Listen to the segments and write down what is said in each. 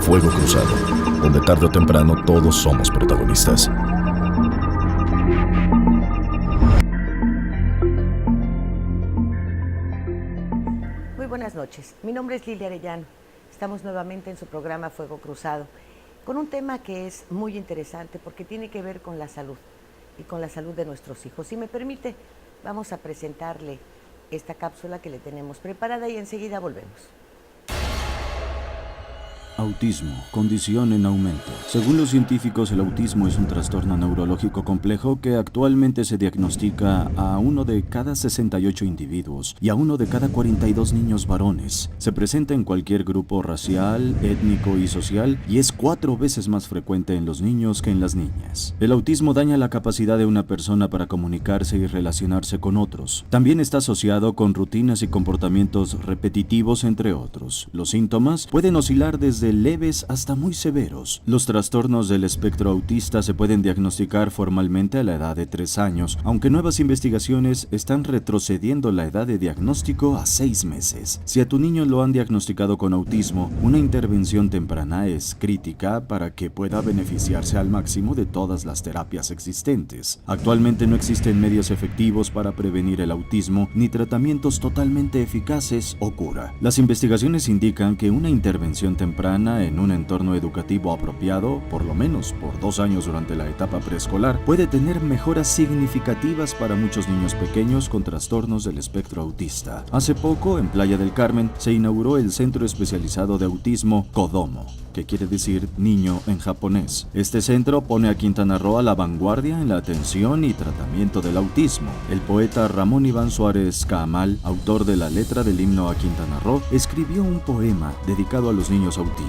Fuego Cruzado, donde tarde o temprano todos somos protagonistas. Muy buenas noches, mi nombre es Lilia Arellano. Estamos nuevamente en su programa Fuego Cruzado, con un tema que es muy interesante porque tiene que ver con la salud y con la salud de nuestros hijos. Si me permite, vamos a presentarle esta cápsula que le tenemos preparada y enseguida volvemos. Autismo, condición en aumento. Según los científicos, el autismo es un trastorno neurológico complejo que actualmente se diagnostica a 1 de cada 68 individuos y a 1 de cada 42 niños varones. Se presenta en cualquier grupo racial, étnico y social y es 4 veces más frecuente en los niños que en las niñas. El autismo daña la capacidad de una persona para comunicarse y relacionarse con otros. También está asociado con rutinas y comportamientos repetitivos, entre otros. Los síntomas pueden oscilar desde leves hasta muy severos. Los trastornos del espectro autista se pueden diagnosticar formalmente a la edad de 3 años, aunque nuevas investigaciones están retrocediendo la edad de diagnóstico a 6 meses. Si a tu niño lo han diagnosticado con autismo, una intervención temprana es crítica para que pueda beneficiarse al máximo de todas las terapias existentes. Actualmente no existen medios efectivos para prevenir el autismo, ni tratamientos totalmente eficaces o cura. Las investigaciones indican que una intervención temprana en un entorno educativo apropiado, por lo menos por 2 años durante la etapa preescolar, puede tener mejoras significativas para muchos niños pequeños con trastornos del espectro autista. Hace poco, en Playa del Carmen, se inauguró el Centro Especializado de Autismo Kodomo, que quiere decir niño en japonés. Este centro pone a Quintana Roo a la vanguardia en la atención y tratamiento del autismo. El poeta Ramón Iván Suárez Cahamal, autor de la letra del himno a Quintana Roo, escribió un poema dedicado a los niños autistas.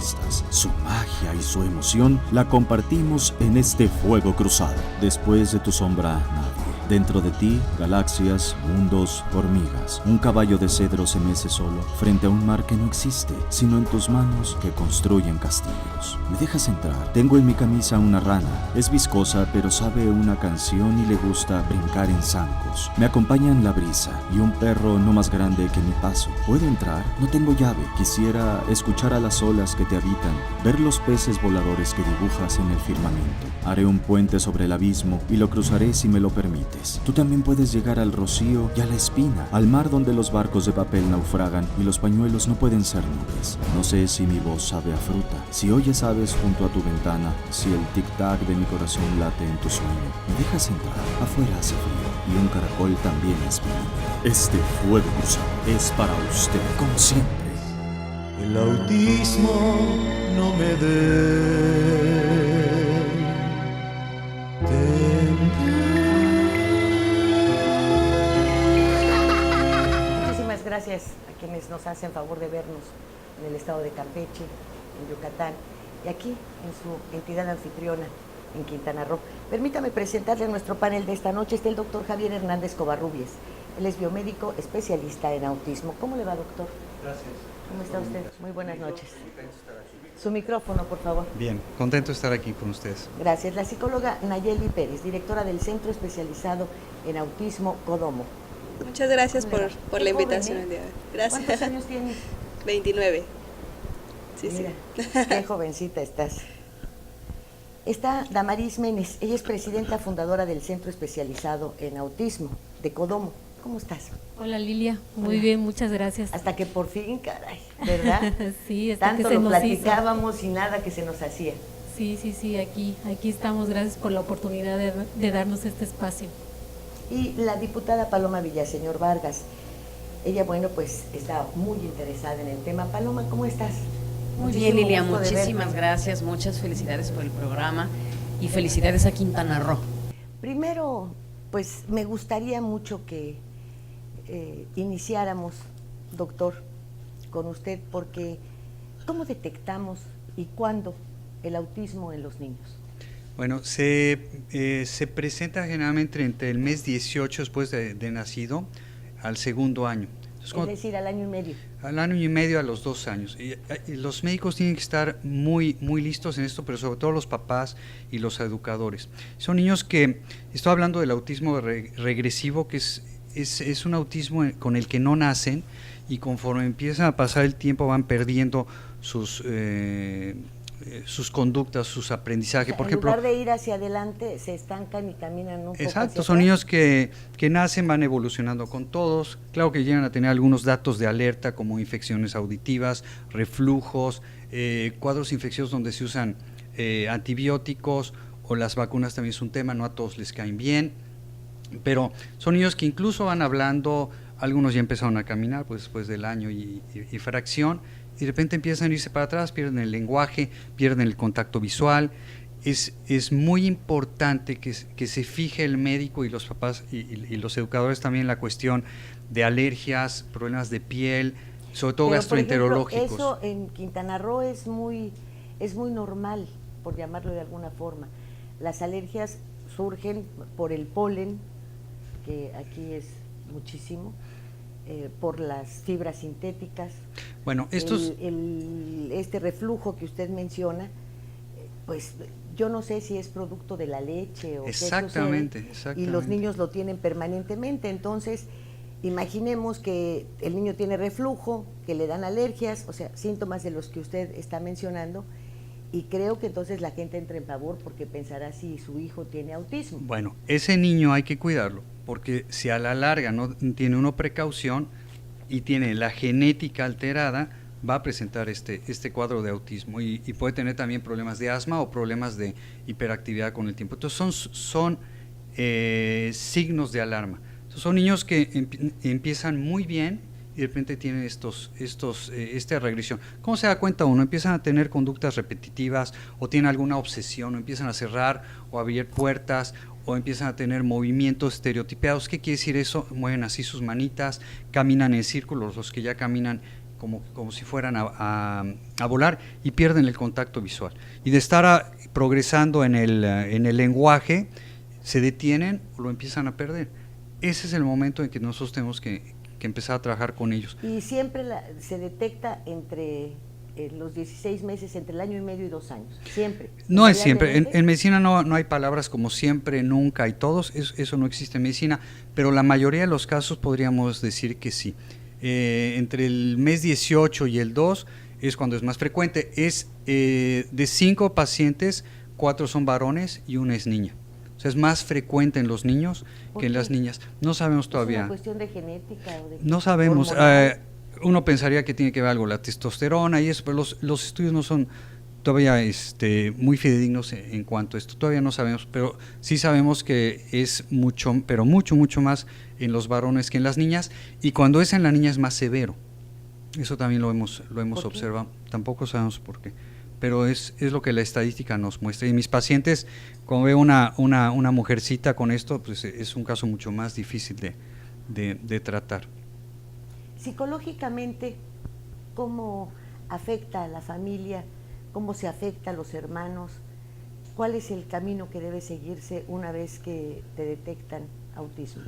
Su magia y su emoción la compartimos en este Fuego Cruzado. Después de tu sombra, nadie. Dentro de ti, galaxias, mundos, hormigas. Un caballo de cedro se mece solo frente a un mar que no existe, sino en tus manos que construyen castillos. ¿Me dejas entrar? Tengo en mi camisa una rana. Es viscosa, pero sabe una canción y le gusta brincar en zancos. Me acompañan la brisa y un perro no más grande que mi paso. ¿Puedo entrar? No tengo llave. Quisiera escuchar a las olas que te habitan, ver los peces voladores que dibujas en el firmamento. Haré un puente sobre el abismo y lo cruzaré si me lo permites. Tú también puedes llegar al rocío y a la espina, al mar donde los barcos de papel naufragan y los pañuelos no pueden ser nubes. No sé si mi voz sabe a fruta, si oyes aves junto a tu ventana, si el tic-tac de mi corazón late en tu sueño. ¿Me dejas entrar? Afuera hace frío y un caracol también es bienvenido. Este Fuego Cruzado es para usted, como siempre. El autismo no me dé. Muchísimas gracias a quienes nos hacen favor de vernos en el estado de Campeche, en Yucatán y aquí en su entidad anfitriona en Quintana Roo. Permítame presentarle a nuestro panel de esta noche. Está el doctor Javier Hernández Covarrubias. Él es biomédico especialista en autismo. ¿Cómo le va, doctor? Gracias. ¿Cómo está usted? Muy buenas noches. Su micrófono, por favor. Bien, contento de estar aquí con ustedes. Gracias. La psicóloga Nayeli Pérez, directora del Centro Especializado en Autismo Kodomo. Muchas gracias por la invitación el día de hoy. Gracias. ¿Cuántos años tienes? 29. Sí, Mira, sí. qué jovencita estás. Está Damaris Menes, ella es presidenta fundadora del Centro Especializado en Autismo de Kodomo. ¿Cómo estás? Hola Lilia, muy Hola. bien, muchas gracias. Hasta que por fin, caray, ¿verdad? Sí, hasta Tanto que se lo nos platicábamos y nada que se nos hacía. Sí, aquí estamos, gracias por la oportunidad de darnos este espacio. Y la diputada Paloma Villaseñor Vargas, ella, bueno, pues está muy interesada en el tema. Paloma, ¿cómo estás? Muy Muchísimo bien, Lilia, gusto de muchísimas verte. gracias, muchas felicidades por el programa y felicidades a Quintana Roo. Primero, pues me gustaría mucho que iniciáramos, doctor, con usted, porque ¿cómo detectamos y cuándo el autismo en los niños? Bueno, se presenta generalmente entre el mes 18 después de nacido al segundo año. Entonces, Es decir, al año y medio. Al año y medio a los 2 años. Y los médicos tienen que estar muy listos en esto, pero sobre todo los papás y los educadores. Son niños que, estoy hablando del autismo regresivo, que es un autismo con el que no nacen y conforme empiezan a pasar el tiempo van perdiendo sus conductas, sus aprendizajes. O sea, por en ejemplo, lugar de ir hacia adelante, se estancan y caminan un poco exacto, hacia son atrás. niños que nacen, van evolucionando con todos, claro que llegan a tener algunos datos de alerta como infecciones auditivas, reflujos, cuadros infecciosos donde se usan antibióticos, o las vacunas también es un tema, no a todos les caen bien, pero son niños que incluso van hablando, algunos ya empezaron a caminar pues después del año y fracción, y de repente empiezan a irse para atrás, pierden el lenguaje, pierden el contacto visual. Es muy importante que se fije el médico y los papás y los educadores también en la cuestión de alergias, problemas de piel, sobre todo Pero, gastroenterológicos. por ejemplo, eso en Quintana Roo es muy normal, por llamarlo de alguna forma. Las alergias surgen por el polen, que aquí es muchísimo, por las fibras sintéticas. Bueno, estos... este reflujo que usted menciona, pues yo no sé si es producto de la leche o exactamente, qué sucede, exactamente. y los niños lo tienen permanentemente. Entonces, imaginemos que el niño tiene reflujo, que le dan alergias, o sea, síntomas de los que usted está mencionando, y creo que entonces la gente entra en pavor porque pensará si su hijo tiene autismo. Bueno, ese niño hay que cuidarlo, porque si a la larga no tiene uno precaución y tiene la genética alterada, va a presentar este cuadro de autismo y puede tener también problemas de asma o problemas de hiperactividad con el tiempo. Entonces son signos de alarma. Entonces son niños que empiezan muy bien y de repente tienen esta regresión. ¿Cómo se da cuenta uno? Empiezan a tener conductas repetitivas o tienen alguna obsesión, o empiezan a cerrar o abrir puertas, o empiezan a tener movimientos estereotipados. ¿Qué quiere decir eso? Mueven así sus manitas, caminan en círculos, los que ya caminan como si fueran a volar, y pierden el contacto visual. Y de estar progresando en el lenguaje, se detienen o lo empiezan a perder. Ese es el momento en que nosotros tenemos que empezar a trabajar con ellos. Y siempre se detecta entre los 16 meses, entre el año y medio y 2 años, siempre. No es siempre, en medicina no hay palabras como siempre, nunca y todos, eso no existe en medicina, pero la mayoría de los casos podríamos decir que sí. Entre el mes 18 y el 2 es cuando es más frecuente. De 5 pacientes, 4 son varones y 1 es niña. O sea, es más frecuente en los niños que en las niñas. No sabemos todavía. ¿Es una cuestión de genética o de no sabemos. Uno pensaría que tiene que ver algo la testosterona y eso, pero los estudios no son todavía muy fidedignos en cuanto a esto. Todavía no sabemos, pero sí sabemos que es mucho, pero mucho más en los varones que en las niñas, y cuando es en la niña es más severo. Eso también lo hemos observado. Tampoco sabemos por qué, pero es lo que la estadística nos muestra. Y mis pacientes, cuando veo una mujercita con esto, pues es un caso mucho más difícil de tratar. Psicológicamente, ¿cómo afecta a la familia? ¿Cómo se afecta a los hermanos? ¿Cuál es el camino que debe seguirse una vez que te detectan autismo?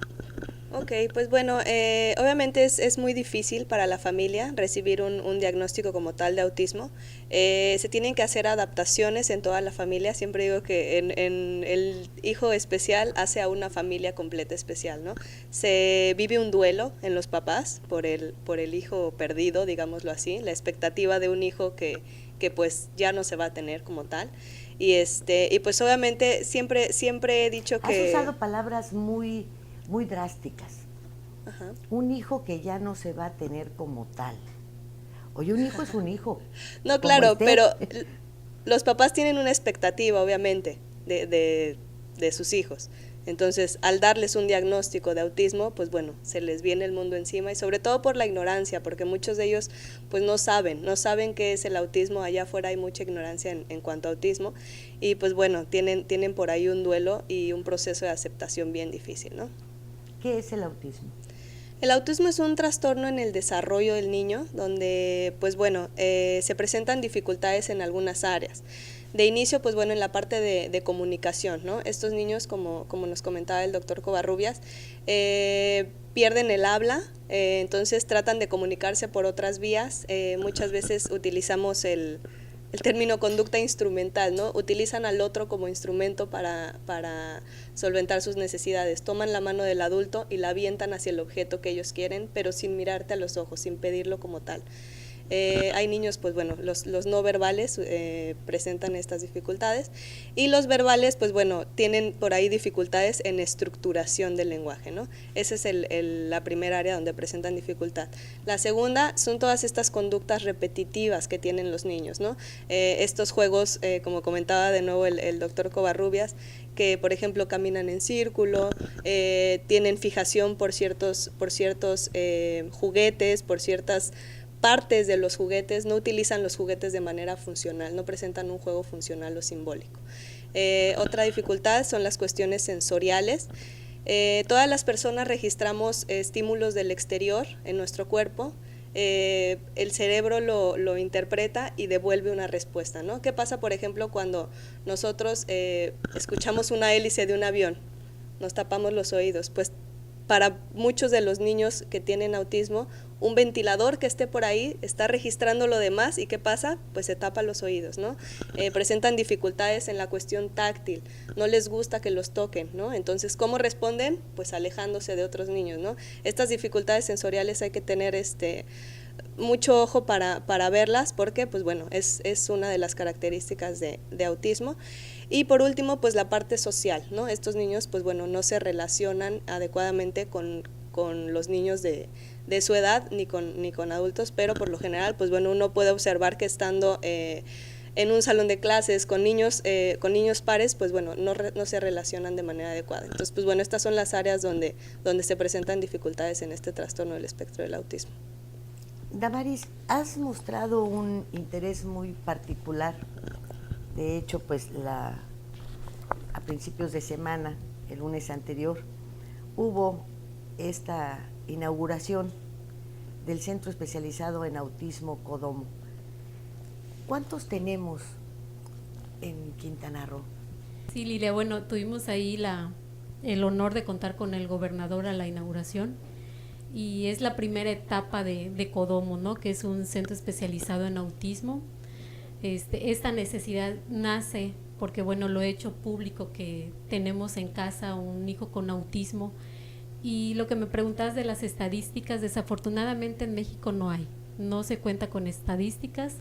Ok, pues bueno, obviamente es muy difícil para la familia recibir un diagnóstico como tal de autismo. Se tienen que hacer adaptaciones en toda la familia. Siempre digo que en el hijo especial hace a una familia completa especial, ¿no? Se vive un duelo en los papás por el hijo perdido, digámoslo así, la expectativa de un hijo que pues ya no se va a tener como tal. Y pues obviamente siempre he dicho que... Has usado palabras muy drásticas. Ajá. Un hijo que ya no se va a tener como tal. Oye, un hijo es un hijo. No, claro, pero los papás tienen una expectativa, obviamente, de sus hijos. Entonces, al darles un diagnóstico de autismo, pues bueno, se les viene el mundo encima, y sobre todo por la ignorancia, porque muchos de ellos pues no saben qué es el autismo. Allá afuera hay mucha ignorancia en cuanto a autismo, y pues bueno, tienen por ahí un duelo y un proceso de aceptación bien difícil, ¿no? ¿Qué es el autismo? El autismo es un trastorno en el desarrollo del niño, donde pues bueno, se presentan dificultades en algunas áreas. De inicio, pues bueno, en la parte de comunicación, ¿no? Estos niños, como nos comentaba el doctor Covarrubias, pierden el habla, entonces tratan de comunicarse por otras vías. Muchas veces utilizamos el término conducta instrumental, ¿no? Utilizan al otro como instrumento para solventar sus necesidades. Toman la mano del adulto y la avientan hacia el objeto que ellos quieren, pero sin mirarte a los ojos, sin pedirlo como tal. Hay niños, pues bueno, los no verbales presentan estas dificultades, y los verbales, pues bueno, tienen por ahí dificultades en estructuración del lenguaje, ¿no? Esa es la primera área donde presentan dificultad. La segunda son todas estas conductas repetitivas que tienen los niños, ¿no? Estos juegos, como comentaba de nuevo el doctor Covarrubias, que por ejemplo caminan en círculo, tienen fijación por ciertos juguetes, por ciertas partes de los juguetes, no utilizan los juguetes de manera funcional, no presentan un juego funcional o simbólico. Otra dificultad son las cuestiones sensoriales. Todas las personas registramos estímulos del exterior en nuestro cuerpo, el cerebro lo interpreta y devuelve una respuesta, ¿no? ¿Qué pasa, por ejemplo, cuando nosotros escuchamos una hélice de un avión? Nos tapamos los oídos. Pues para muchos de los niños que tienen autismo, un ventilador que esté por ahí está registrando lo demás, y ¿qué pasa? Pues se tapa los oídos, ¿no? Presentan dificultades en la cuestión táctil, no les gusta que los toquen, ¿no? Entonces, ¿cómo responden? Pues alejándose de otros niños, ¿no? Estas dificultades sensoriales hay que tener mucho ojo para verlas, porque pues bueno, es una de las características de autismo. Y por último, pues la parte social, ¿no? Estos niños, pues bueno, no se relacionan adecuadamente con los niños de su edad, ni con adultos, pero por lo general, pues bueno, uno puede observar que estando en un salón de clases con niños pares, pues bueno, no se relacionan de manera adecuada. Entonces, pues bueno, estas son las áreas donde se presentan dificultades en este trastorno del espectro del autismo. Damaris, has mostrado un interés muy particular. De hecho, pues a principios de semana, el lunes anterior, hubo esta inauguración del Centro Especializado en Autismo Codomo. ¿Cuántos tenemos en Quintana Roo? Sí, Lilia, bueno, tuvimos ahí el honor de contar con el gobernador a la inauguración, y es la primera etapa de Codomo, ¿no? Que es un centro especializado en autismo. Esta necesidad nace porque, bueno, lo he hecho público, que tenemos en casa un hijo con autismo, y lo que me preguntas de las estadísticas, desafortunadamente en México no se cuenta con estadísticas,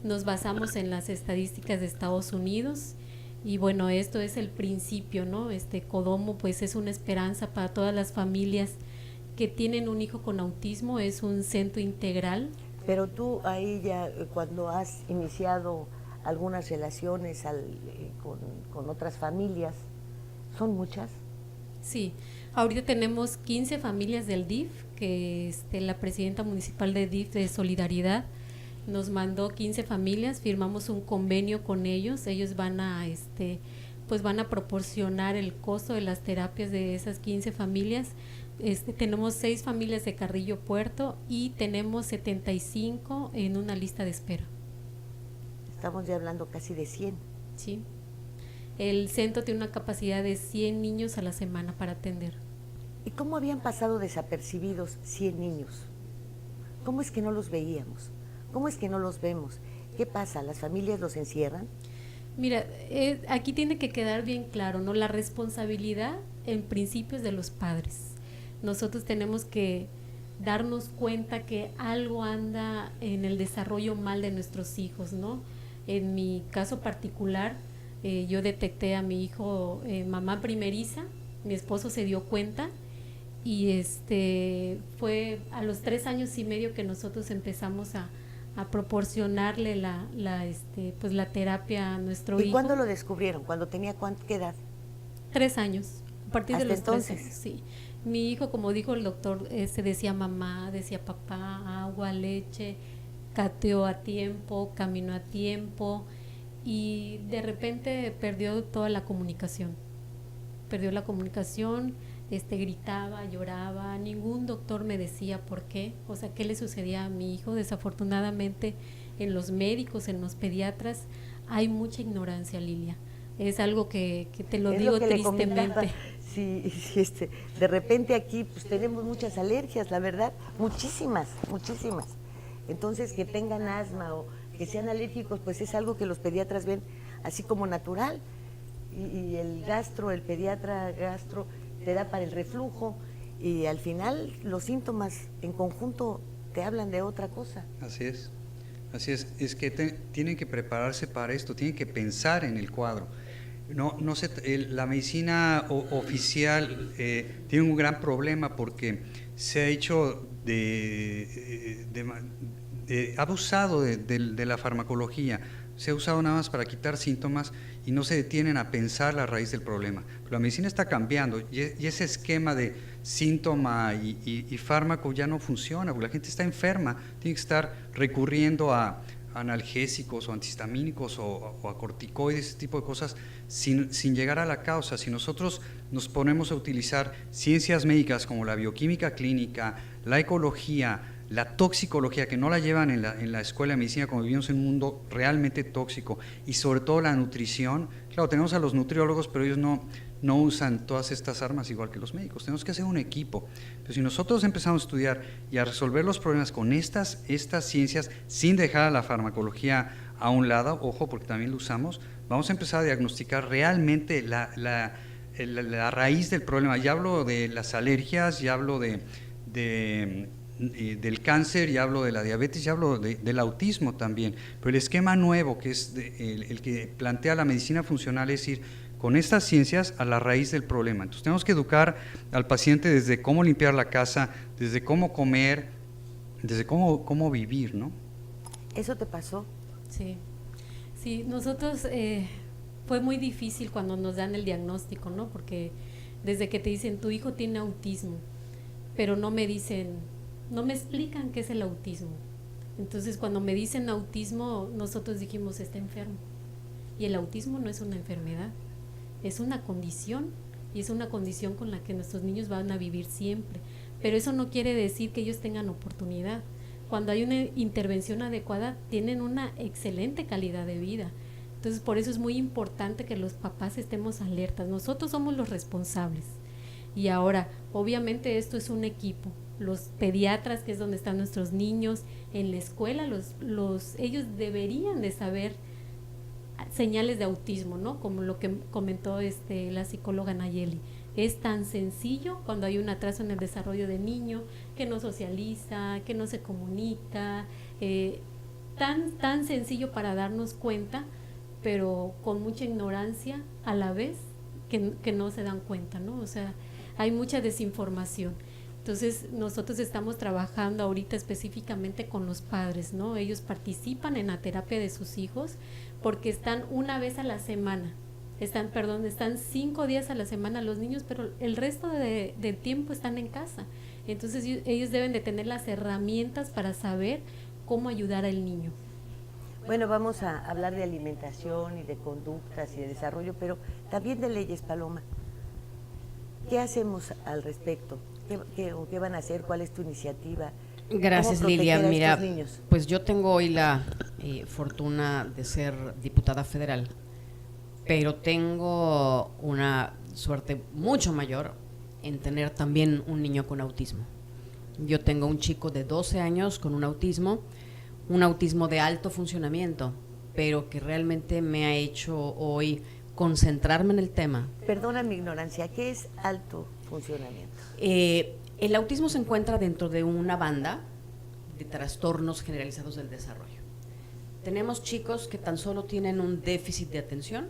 nos basamos en las estadísticas de Estados Unidos, y bueno, esto es el principio, ¿no? Codomo pues es una esperanza para todas las familias que tienen un hijo con autismo, es un centro integral. Pero tú ahí ya, cuando has iniciado algunas relaciones con otras familias, ¿son muchas? Sí, ahorita tenemos 15 familias del DIF, que la presidenta municipal de DIF de Solidaridad nos mandó 15 familias, firmamos un convenio con ellos van a proporcionar el costo de las terapias de esas 15 familias. Tenemos 6 familias de Carrillo Puerto y tenemos 75 en una lista de espera. Estamos ya hablando casi de 100. Sí. El centro tiene una capacidad de 100 niños a la semana para atender. ¿Y cómo habían pasado desapercibidos 100 niños? ¿Cómo es que no los veíamos? ¿Cómo es que no los vemos? ¿Qué pasa? ¿Las familias los encierran? Mira, aquí tiene que quedar bien claro, ¿no? La responsabilidad en principio es de los padres. Nosotros tenemos que darnos cuenta que algo anda en el desarrollo mal de nuestros hijos, ¿no? En mi caso particular, yo detecté a mi hijo mamá primeriza, mi esposo se dio cuenta, y fue a los 3 años y medio que nosotros empezamos a proporcionarle la terapia a nuestro hijo. ¿Y cuándo lo descubrieron? ¿Cuándo tenía qué edad? 3 años, a partir de los entonces. 3 años, sí. Mi hijo, como dijo el doctor, decía mamá, decía papá, agua, leche, cateó a tiempo, caminó a tiempo, y de repente perdió toda la comunicación. Gritaba, lloraba, ningún doctor me decía por qué, o sea, qué le sucedía a mi hijo. Desafortunadamente en los médicos, en los pediatras, hay mucha ignorancia, Lilia. Es algo que te lo digo tristemente. Sí, de repente aquí pues tenemos muchas alergias, la verdad, muchísimas. Entonces, que tengan asma o que sean alérgicos, pues es algo que los pediatras ven así como natural. Y el pediatra gastro te da para el reflujo, y al final los síntomas en conjunto te hablan de otra cosa. Así es. Así es que tienen que prepararse para esto, tienen que pensar en el cuadro. La medicina oficial tiene un gran problema porque se ha hecho ha abusado de la farmacología, se ha usado nada más para quitar síntomas y no se detienen a pensar la raíz del problema. Pero la medicina está cambiando y ese esquema de síntoma y fármaco ya no funciona, porque la gente está enferma, tiene que estar recurriendo a analgésicos o antihistamínicos o a corticoides, ese tipo de cosas, sin llegar a la causa. Si nosotros nos ponemos a utilizar ciencias médicas como la bioquímica clínica, la ecología, la toxicología, que no la llevan en la escuela de medicina, como vivimos en un mundo realmente tóxico, y sobre todo la nutrición. Claro, tenemos a los nutriólogos, pero ellos no usan todas estas armas igual que los médicos. Tenemos que hacer un equipo. Pero si nosotros empezamos a estudiar y a resolver los problemas con estas ciencias, sin dejar a la farmacología a un lado, ojo, porque también lo usamos, vamos a empezar a diagnosticar realmente la raíz del problema. Ya hablo de las alergias, ya hablo del cáncer, ya hablo de la diabetes, ya hablo del autismo también, pero el esquema nuevo, que es el que plantea la medicina funcional, es ir con estas ciencias a la raíz del problema. Entonces tenemos que educar al paciente desde cómo limpiar la casa, desde cómo comer, desde cómo vivir, ¿no? ¿Eso te pasó? Sí, nosotros fue muy difícil cuando nos dan el diagnóstico, ¿no? Porque desde que te dicen tu hijo tiene autismo, pero no me explican qué es el autismo. Entonces cuando me dicen autismo, nosotros dijimos está enfermo. Y el autismo no es una enfermedad, es una condición, y es una condición con la que nuestros niños van a vivir siempre. Pero eso no quiere decir que ellos tengan oportunidad. Cuando hay una intervención adecuada, tienen una excelente calidad de vida. Entonces por eso es muy importante que los papás estemos alertas. Nosotros somos los responsables. Y ahora, obviamente esto es un equipo. Los pediatras, que es donde están nuestros niños, en la escuela, ellos deberían de saber señales de autismo, ¿no? Como lo que comentó la psicóloga Nayeli. Es tan sencillo cuando hay un atraso en el desarrollo del niño, que no socializa, que no se comunica, tan sencillo para darnos cuenta, pero con mucha ignorancia a la vez que no se dan cuenta, ¿no? O sea, hay mucha desinformación. Entonces nosotros estamos trabajando ahorita específicamente con los padres, ¿no? Ellos participan en la terapia de sus hijos porque están una vez a la semana, están 5 días a la semana los niños, pero el resto del tiempo están en casa. Entonces ellos deben de tener las herramientas para saber cómo ayudar al niño. Bueno, vamos a hablar de alimentación y de conductas y de desarrollo, pero también de leyes, Paloma. ¿Qué hacemos al respecto? ¿Qué van a hacer? ¿Cuál es tu iniciativa? Gracias, Lilia. Mira, pues yo tengo hoy la fortuna de ser diputada federal, pero tengo una suerte mucho mayor en tener también un niño con autismo. Yo tengo un chico de 12 años con un autismo de alto funcionamiento, pero que realmente me ha hecho hoy concentrarme en el tema. Perdona mi ignorancia, ¿qué es alto funcionamiento? El autismo se encuentra dentro de una banda de trastornos generalizados del desarrollo. Tenemos chicos que tan solo tienen un déficit de atención,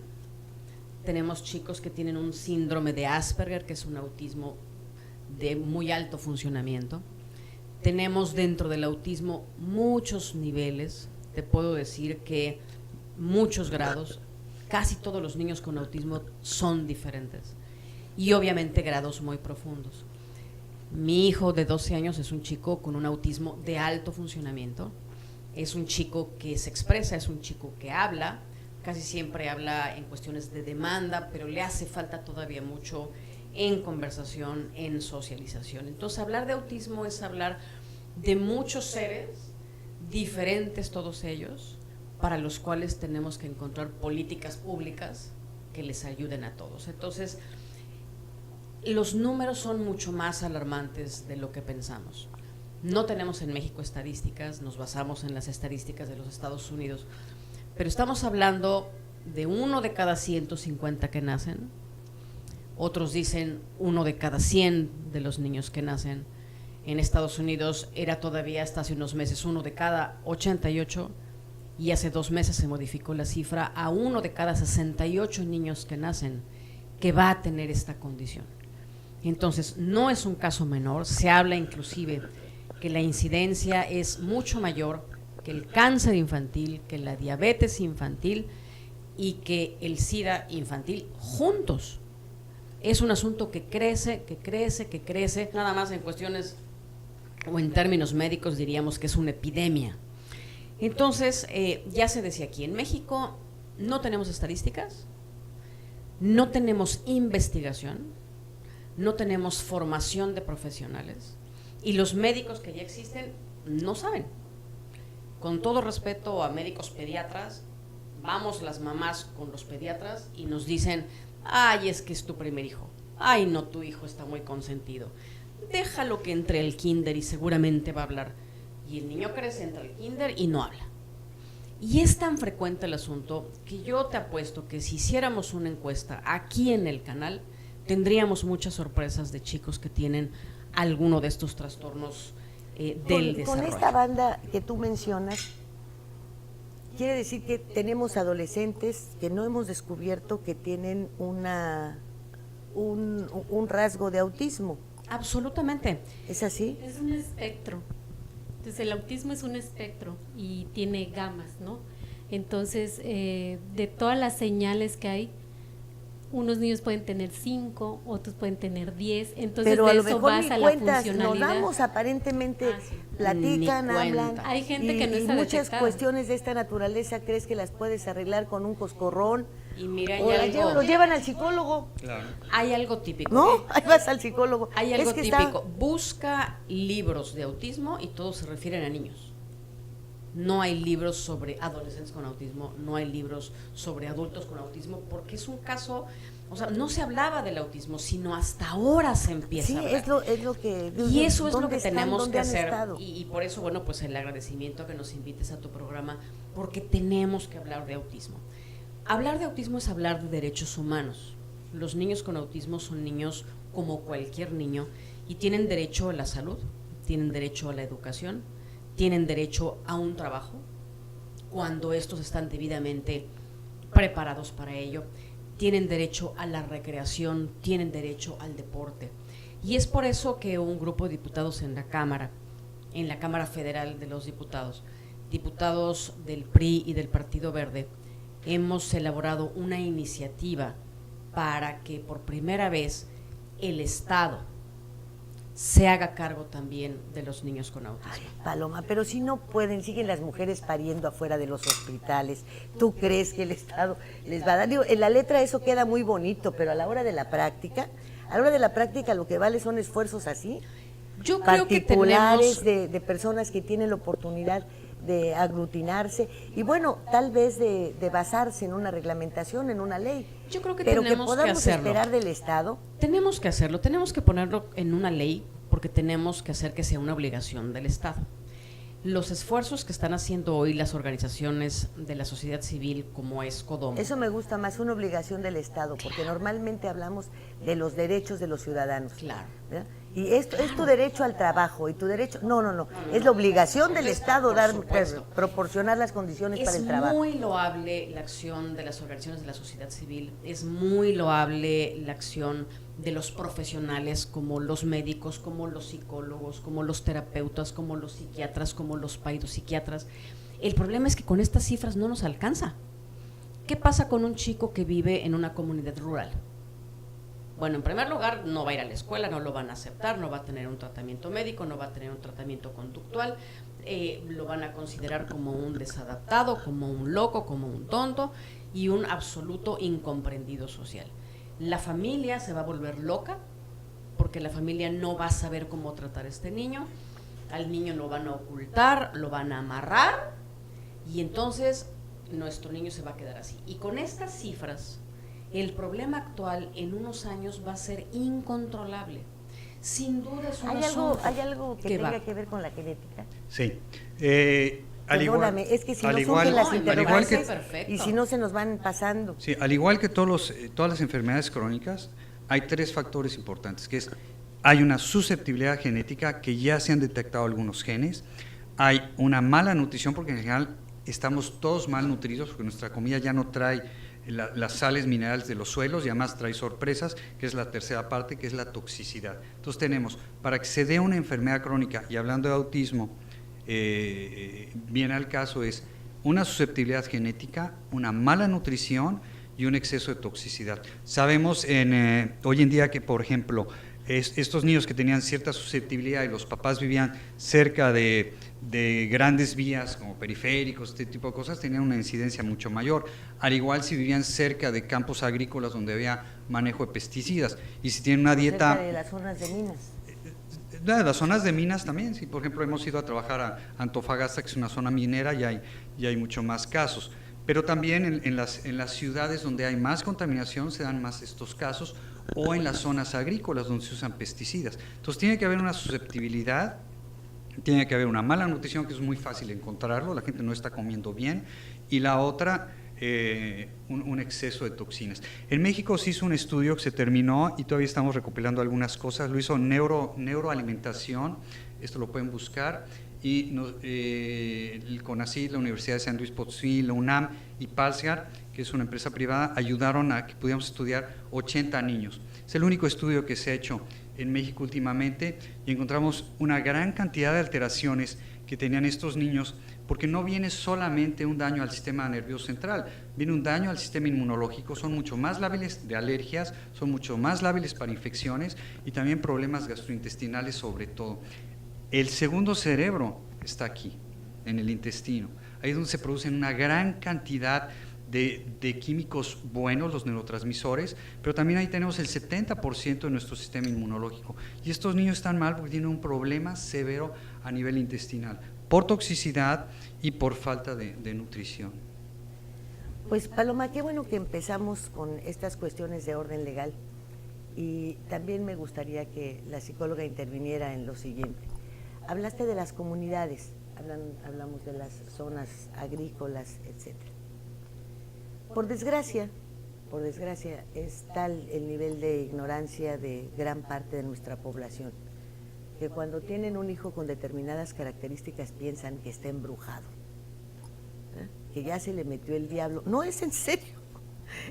tenemos chicos que tienen un síndrome de Asperger, que es un autismo de muy alto funcionamiento. Tenemos dentro del autismo muchos niveles, te puedo decir que muchos grados, casi todos los niños con autismo son diferentes y obviamente grados muy profundos. Mi hijo de 12 años es un chico con un autismo de alto funcionamiento, es un chico que se expresa, es un chico que habla, casi siempre habla en cuestiones de demanda, pero le hace falta todavía mucho en conversación, en socialización. Entonces, hablar de autismo es hablar de muchos seres diferentes, todos ellos, para los cuales tenemos que encontrar políticas públicas que les ayuden a todos. Entonces, los números son mucho más alarmantes de lo que pensamos. No tenemos en México estadísticas, nos basamos en las estadísticas de los Estados Unidos, pero estamos hablando de 1 de cada 150 que nacen, otros dicen 1 de cada 100 de los niños que nacen. En Estados Unidos era todavía hasta hace unos meses 1 de cada 88, y hace 2 meses se modificó la cifra a 1 de cada 68 niños que nacen que va a tener esta condición. Entonces, no es un caso menor, se habla inclusive que la incidencia es mucho mayor que el cáncer infantil, que la diabetes infantil y que el SIDA infantil juntos. Es un asunto que crece, nada más en cuestiones o en términos médicos diríamos que es una epidemia. Entonces, ya se decía aquí, en México no tenemos estadísticas, no tenemos investigación, no tenemos formación de profesionales y los médicos que ya existen no saben. Con todo respeto a médicos pediatras, vamos las mamás con los pediatras y nos dicen, ay, es que es tu primer hijo, ay, no, tu hijo está muy consentido, déjalo que entre al kinder y seguramente va a hablar. Y el niño crece, entra al kinder y no habla. Y es tan frecuente el asunto que yo te apuesto que si hiciéramos una encuesta aquí en el canal, tendríamos muchas sorpresas de chicos que tienen alguno de estos trastornos del desarrollo. Con esta banda que tú mencionas, quiere decir que tenemos adolescentes que no hemos descubierto que tienen un rasgo de autismo. Absolutamente. ¿Es así? Es un espectro. Entonces el autismo es un espectro y tiene gamas, ¿no? Entonces, de todas las señales que hay, unos niños pueden tener 5, otros pueden tener 10, entonces pero de a lo eso mejor basa ni la cuentas, nos funcionalidad. damos aparentemente, Sí. platican, Ni hablan. cuenta. Hay gente que no está y muchas detectada. cuestiones de esta naturaleza, ¿crees que las puedes arreglar con un coscorrón? Y mira, O lo llevan al psicólogo, Claro. hay algo típico. ¿no? Ahí vas al psicólogo. Hay algo Es que típico. Busca libros de autismo y todos se refieren a niños. No hay libros sobre adolescentes con autismo, no hay libros sobre adultos con autismo, porque es un caso, o sea, no se hablaba del autismo, sino hasta ahora se empieza Sí, a hablar. es lo que... Y eso es lo ¿dónde que están? tenemos ¿Dónde que han hacer. estado? Y por eso, bueno, pues el agradecimiento a que nos invites a tu programa, porque tenemos que hablar de autismo. Hablar de autismo es hablar de derechos humanos. Los niños con autismo son niños como cualquier niño y tienen derecho a la salud, tienen derecho a la educación, tienen derecho a un trabajo, cuando estos están debidamente preparados para ello, tienen derecho a la recreación, tienen derecho al deporte. Y es por eso que un grupo de diputados en la Cámara Federal de los Diputados, diputados del PRI y del Partido Verde, hemos elaborado una iniciativa para que por primera vez el Estado se haga cargo también de los niños con autismo. Ay, Paloma, pero si no pueden, siguen las mujeres pariendo afuera de los hospitales. ¿Tú crees que el Estado les va a dar? Digo, en la letra eso queda muy bonito, pero a la hora de la práctica lo que vale son esfuerzos así, Yo creo que particulares tenemos de personas que tienen la oportunidad de aglutinarse y bueno, tal vez de basarse en una reglamentación, en una ley. Yo creo que pero tenemos que podamos hacerlo. esperar del Estado. Tenemos que hacerlo, tenemos que ponerlo en una ley porque tenemos que hacer que sea una obligación del Estado. Los esfuerzos que están haciendo hoy las organizaciones de la sociedad civil como es Codomo. Eso me gusta más, una obligación del Estado, porque normalmente hablamos de los derechos de los ciudadanos. Claro. ¿Verdad? Y esto es tu derecho al trabajo y tu derecho, no, es la obligación del Estado proporcionar las condiciones para el trabajo. Es muy loable la acción de las organizaciones de la sociedad civil, es muy loable la acción de los profesionales como los médicos, como los psicólogos, como los terapeutas, como los psiquiatras, como los psiquiatras. El problema es que con estas cifras no nos alcanza. ¿Qué pasa con un chico que vive en una comunidad rural? Bueno, en primer lugar, no va a ir a la escuela, no lo van a aceptar, no va a tener un tratamiento médico, no va a tener un tratamiento conductual, lo van a considerar como un desadaptado, como un loco, como un tonto y un absoluto incomprendido social. La familia se va a volver loca porque la familia no va a saber cómo tratar a este niño, al niño lo van a ocultar, lo van a amarrar y entonces nuestro niño se va a quedar así. Y con estas cifras, el problema actual en unos años va a ser incontrolable. Sin duda es un asunto. ¿Hay algo que tenga va. que ver con la genética? Sí. Perdóname, es que si no igual- surgen las al igual interrogantes que- Perfecto. y si no se nos van pasando. Sí, al igual que todas las enfermedades crónicas, hay 3 factores importantes, que es, hay una susceptibilidad genética, que ya se han detectado algunos genes, hay una mala nutrición, porque en general estamos todos malnutridos porque nuestra comida ya no trae las sales minerales de los suelos y además trae sorpresas, que es la tercera parte, que es la toxicidad. Entonces tenemos, para que se dé una enfermedad crónica, y hablando de autismo, bien al caso es una susceptibilidad genética, una mala nutrición y un exceso de toxicidad. Sabemos hoy en día que, por ejemplo, estos niños que tenían cierta susceptibilidad y los papás vivían cerca de grandes vías como periféricos, este tipo de cosas, tenían una incidencia mucho mayor, al igual si vivían cerca de campos agrícolas donde había manejo de pesticidas, y si tienen una dieta... Cerca de las zonas de minas. Las zonas de minas también, sí, por ejemplo, hemos ido a trabajar a Antofagasta, que es una zona minera, y hay mucho más casos, pero también en las ciudades donde hay más contaminación se dan más estos casos, o en las zonas agrícolas donde se usan pesticidas. Entonces tiene que haber una susceptibilidad, tiene que haber una mala nutrición, que es muy fácil encontrarlo, la gente no está comiendo bien, y la otra, un exceso de toxinas. En México se hizo un estudio que se terminó y todavía estamos recopilando algunas cosas, lo hizo Neuroalimentación, esto lo pueden buscar, y el CONACYT, la Universidad de San Luis Potosí, la UNAM y Palsgar, que es una empresa privada, ayudaron a que pudiéramos estudiar 80 niños. Es el único estudio que se ha hecho en México últimamente, y encontramos una gran cantidad de alteraciones que tenían estos niños, porque no viene solamente un daño al sistema nervioso central, viene un daño al sistema inmunológico, son mucho más lábiles de alergias, son mucho más lábiles para infecciones y también problemas gastrointestinales sobre todo. El segundo cerebro está aquí, en el intestino, ahí es donde se producen una gran cantidad de químicos buenos, los neurotransmisores, pero también ahí tenemos el 70% de nuestro sistema inmunológico. Y estos niños están mal porque tienen un problema severo a nivel intestinal, por toxicidad y por falta de nutrición. Pues Paloma, qué bueno que empezamos con estas cuestiones de orden legal, y también me gustaría que la psicóloga interviniera en lo siguiente. Hablaste de las comunidades, hablamos de las zonas agrícolas, etcétera. Por desgracia, es tal el nivel de ignorancia de gran parte de nuestra población, que cuando tienen un hijo con determinadas características piensan que está embrujado, que ya se le metió el diablo. No, es en serio,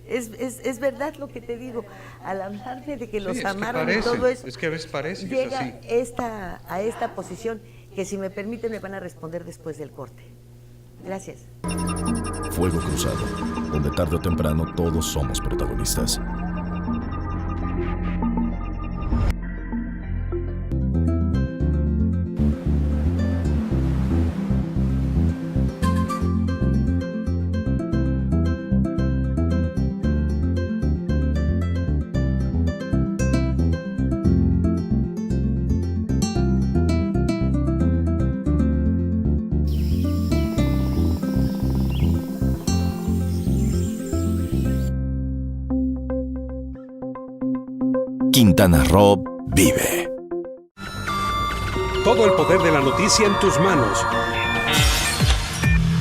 es verdad lo que te digo. Al hablarme de que los amaron y todo eso, es que a veces parece que llega es así. a esta posición, que si me permiten me van a responder después del corte. Gracias. Fuego Cruzado, donde tarde o temprano todos somos protagonistas. Quintana Roo vive. Todo el poder de la noticia en tus manos.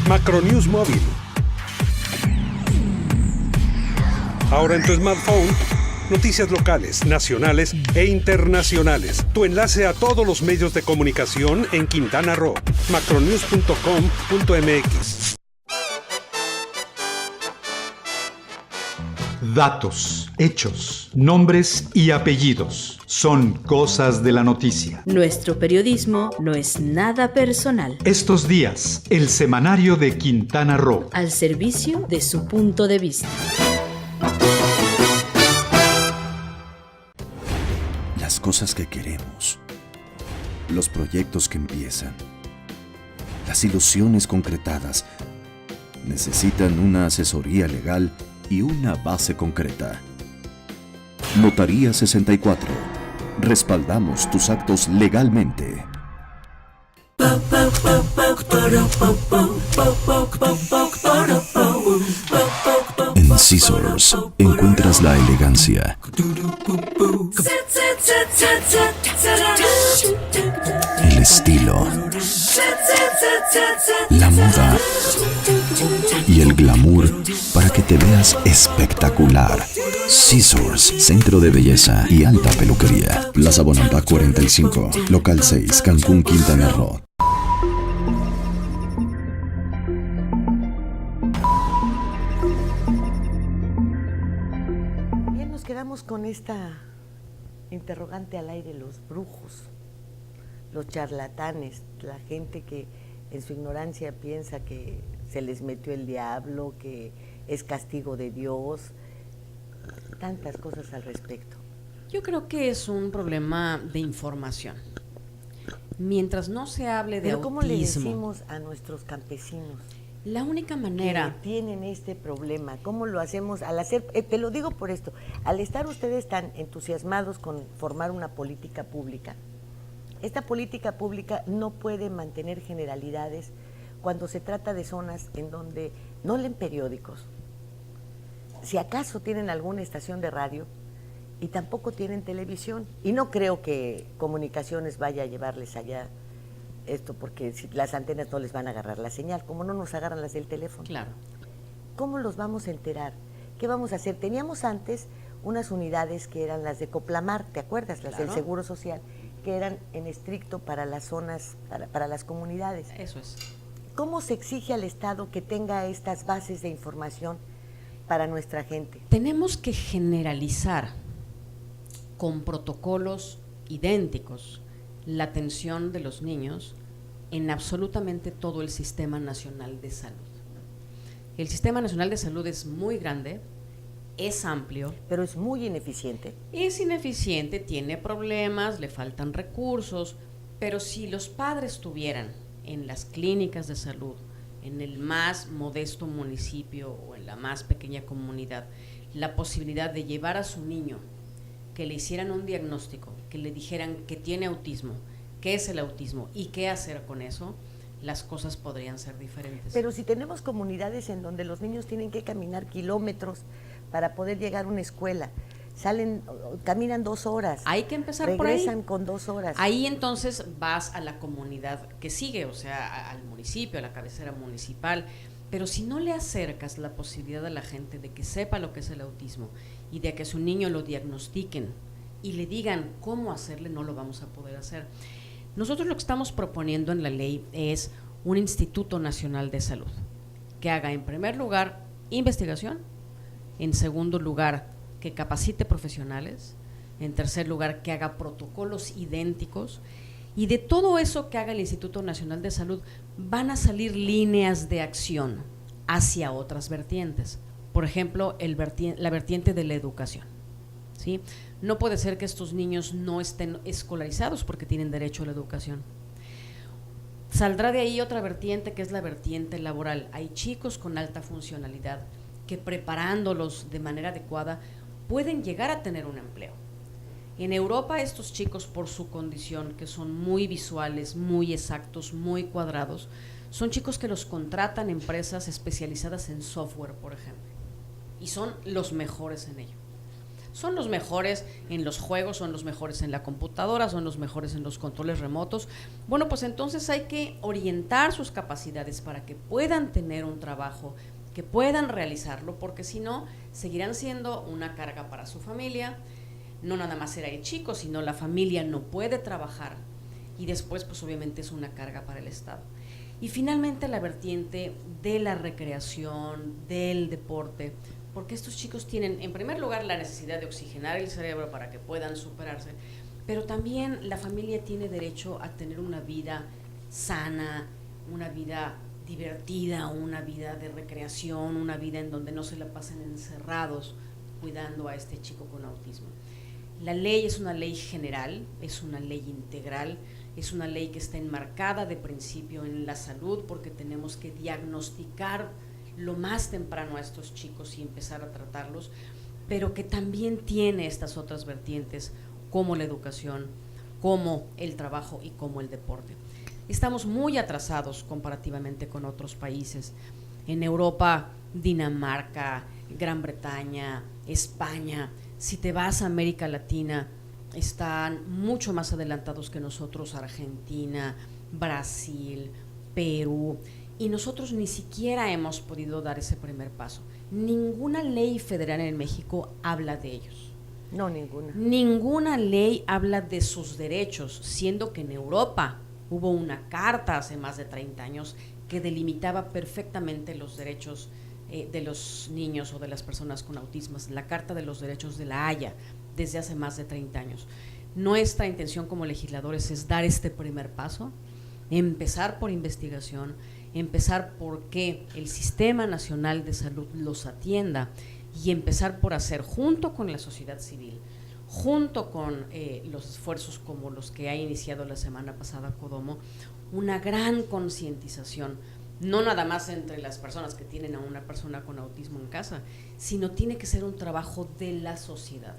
Macronews Móvil. Ahora en tu smartphone, noticias locales, nacionales e internacionales. Tu enlace a todos los medios de comunicación en Quintana Roo. macronews.com.mx. Datos, hechos, nombres y apellidos son cosas de la noticia. Nuestro periodismo no es nada personal. Estos días, el semanario de Quintana Roo. Al servicio de su punto de vista. Las cosas que queremos, los proyectos que empiezan, las ilusiones concretadas, necesitan una asesoría legal y una base concreta. Notaría 64. Respaldamos tus actos legalmente. En Scissors encuentras la elegancia, el estilo, la moda y el glamour para que te veas espectacular. Scissors, centro de belleza y alta peluquería. Plaza Bonampak 45, local 6, Cancún, Quintana Roo. quedamos con esta interrogante al aire, los brujos, los charlatanes, la gente que en su ignorancia piensa que se les metió el diablo, que es castigo de Dios, tantas cosas al respecto. Yo creo que es un problema de información. Mientras no se hable de Pero autismo. ¿cómo le decimos a nuestros campesinos? La única manera que tienen este problema, ¿cómo lo hacemos al hacer? Te lo digo por esto, al estar ustedes tan entusiasmados con formar una política pública, esta política pública no puede mantener generalidades cuando se trata de zonas en donde no leen periódicos, si acaso tienen alguna estación de radio y tampoco tienen televisión, y no creo que Comunicaciones vaya a llevarles allá esto, porque si las antenas no les van a agarrar la señal, como no nos agarran las del teléfono. Claro. ¿Cómo los vamos a enterar? ¿Qué vamos a hacer? Teníamos antes unas unidades que eran las de Coplamar, ¿te acuerdas? Las del Seguro Social, que eran en estricto para las zonas, para las comunidades. Eso es. ¿Cómo se exige al Estado que tenga estas bases de información para nuestra gente? Tenemos que generalizar con protocolos idénticos la atención de los niños en absolutamente todo el Sistema Nacional de Salud. El Sistema Nacional de Salud es muy grande, es amplio. Pero es muy ineficiente. Es ineficiente, tiene problemas, le faltan recursos, pero si los padres tuvieran en las clínicas de salud, en el más modesto municipio o en la más pequeña comunidad, la posibilidad de llevar a su niño, que le hicieran un diagnóstico, que le dijeran que tiene autismo, qué es el autismo y qué hacer con eso, las cosas podrían ser diferentes. Pero si tenemos comunidades en donde los niños tienen que caminar kilómetros para poder llegar a una escuela, caminan 2 horas. Hay que empezar por ahí. Regresan con 2 horas. Ahí entonces vas a la comunidad que sigue, o sea, al municipio, a la cabecera municipal. Pero si no le acercas la posibilidad a la gente de que sepa lo que es el autismo y de que a su niño lo diagnostiquen y le digan cómo hacerle, no lo vamos a poder hacer. Nosotros lo que estamos proponiendo en la ley es un Instituto Nacional de Salud que haga en primer lugar investigación, en segundo lugar que capacite profesionales, en tercer lugar que haga protocolos idénticos, y de todo eso que haga el Instituto Nacional de Salud van a salir líneas de acción hacia otras vertientes. Por ejemplo, la vertiente de la educación, ¿sí? No puede ser que estos niños no estén escolarizados porque tienen derecho a la educación. Saldrá de ahí otra vertiente que es la vertiente laboral. Hay chicos con alta funcionalidad que preparándolos de manera adecuada pueden llegar a tener un empleo. En Europa estos chicos, por su condición, que son muy visuales, muy exactos, muy cuadrados, son chicos que los contratan empresas especializadas en software, por ejemplo, y son los mejores en ello. Son los mejores en los juegos, son los mejores en la computadora, son los mejores en los controles remotos. Bueno, pues entonces hay que orientar sus capacidades para que puedan tener un trabajo, que puedan realizarlo, porque si no, seguirán siendo una carga para su familia. No nada más será el chico, sino la familia no puede trabajar y después pues obviamente es una carga para el Estado. Y finalmente la vertiente de la recreación, del deporte, porque estos chicos tienen en primer lugar la necesidad de oxigenar el cerebro para que puedan superarse, pero también la familia tiene derecho a tener una vida sana, una vida divertida, una vida de recreación, una vida en donde no se la pasen encerrados cuidando a este chico con autismo. La ley es una ley general, es una ley integral, es una ley que está enmarcada de principio en la salud porque tenemos que diagnosticar lo más temprano a estos chicos y empezar a tratarlos, pero que también tiene estas otras vertientes como la educación, como el trabajo y como el deporte. Estamos muy atrasados comparativamente con otros países. En Europa, Dinamarca, Gran Bretaña, España, si te vas a América Latina, están mucho más adelantados que nosotros, Argentina, Brasil, Perú, y nosotros ni siquiera hemos podido dar ese primer paso. Ninguna ley federal en México habla de ellos. No, ninguna. Ninguna ley habla de sus derechos, siendo que en Europa hubo una carta hace más de 30 años que delimitaba perfectamente los derechos de los niños o de las personas con autismo, la Carta de los Derechos de la Haya, desde hace más de 30 años. Nuestra intención como legisladores es dar este primer paso, empezar por investigación, empezar por que el Sistema Nacional de Salud los atienda y empezar por hacer, junto con la sociedad civil, junto con los esfuerzos como los que ha iniciado la semana pasada Codomo, una gran concientización, no nada más entre las personas que tienen a una persona con autismo en casa, sino tiene que ser un trabajo de la sociedad,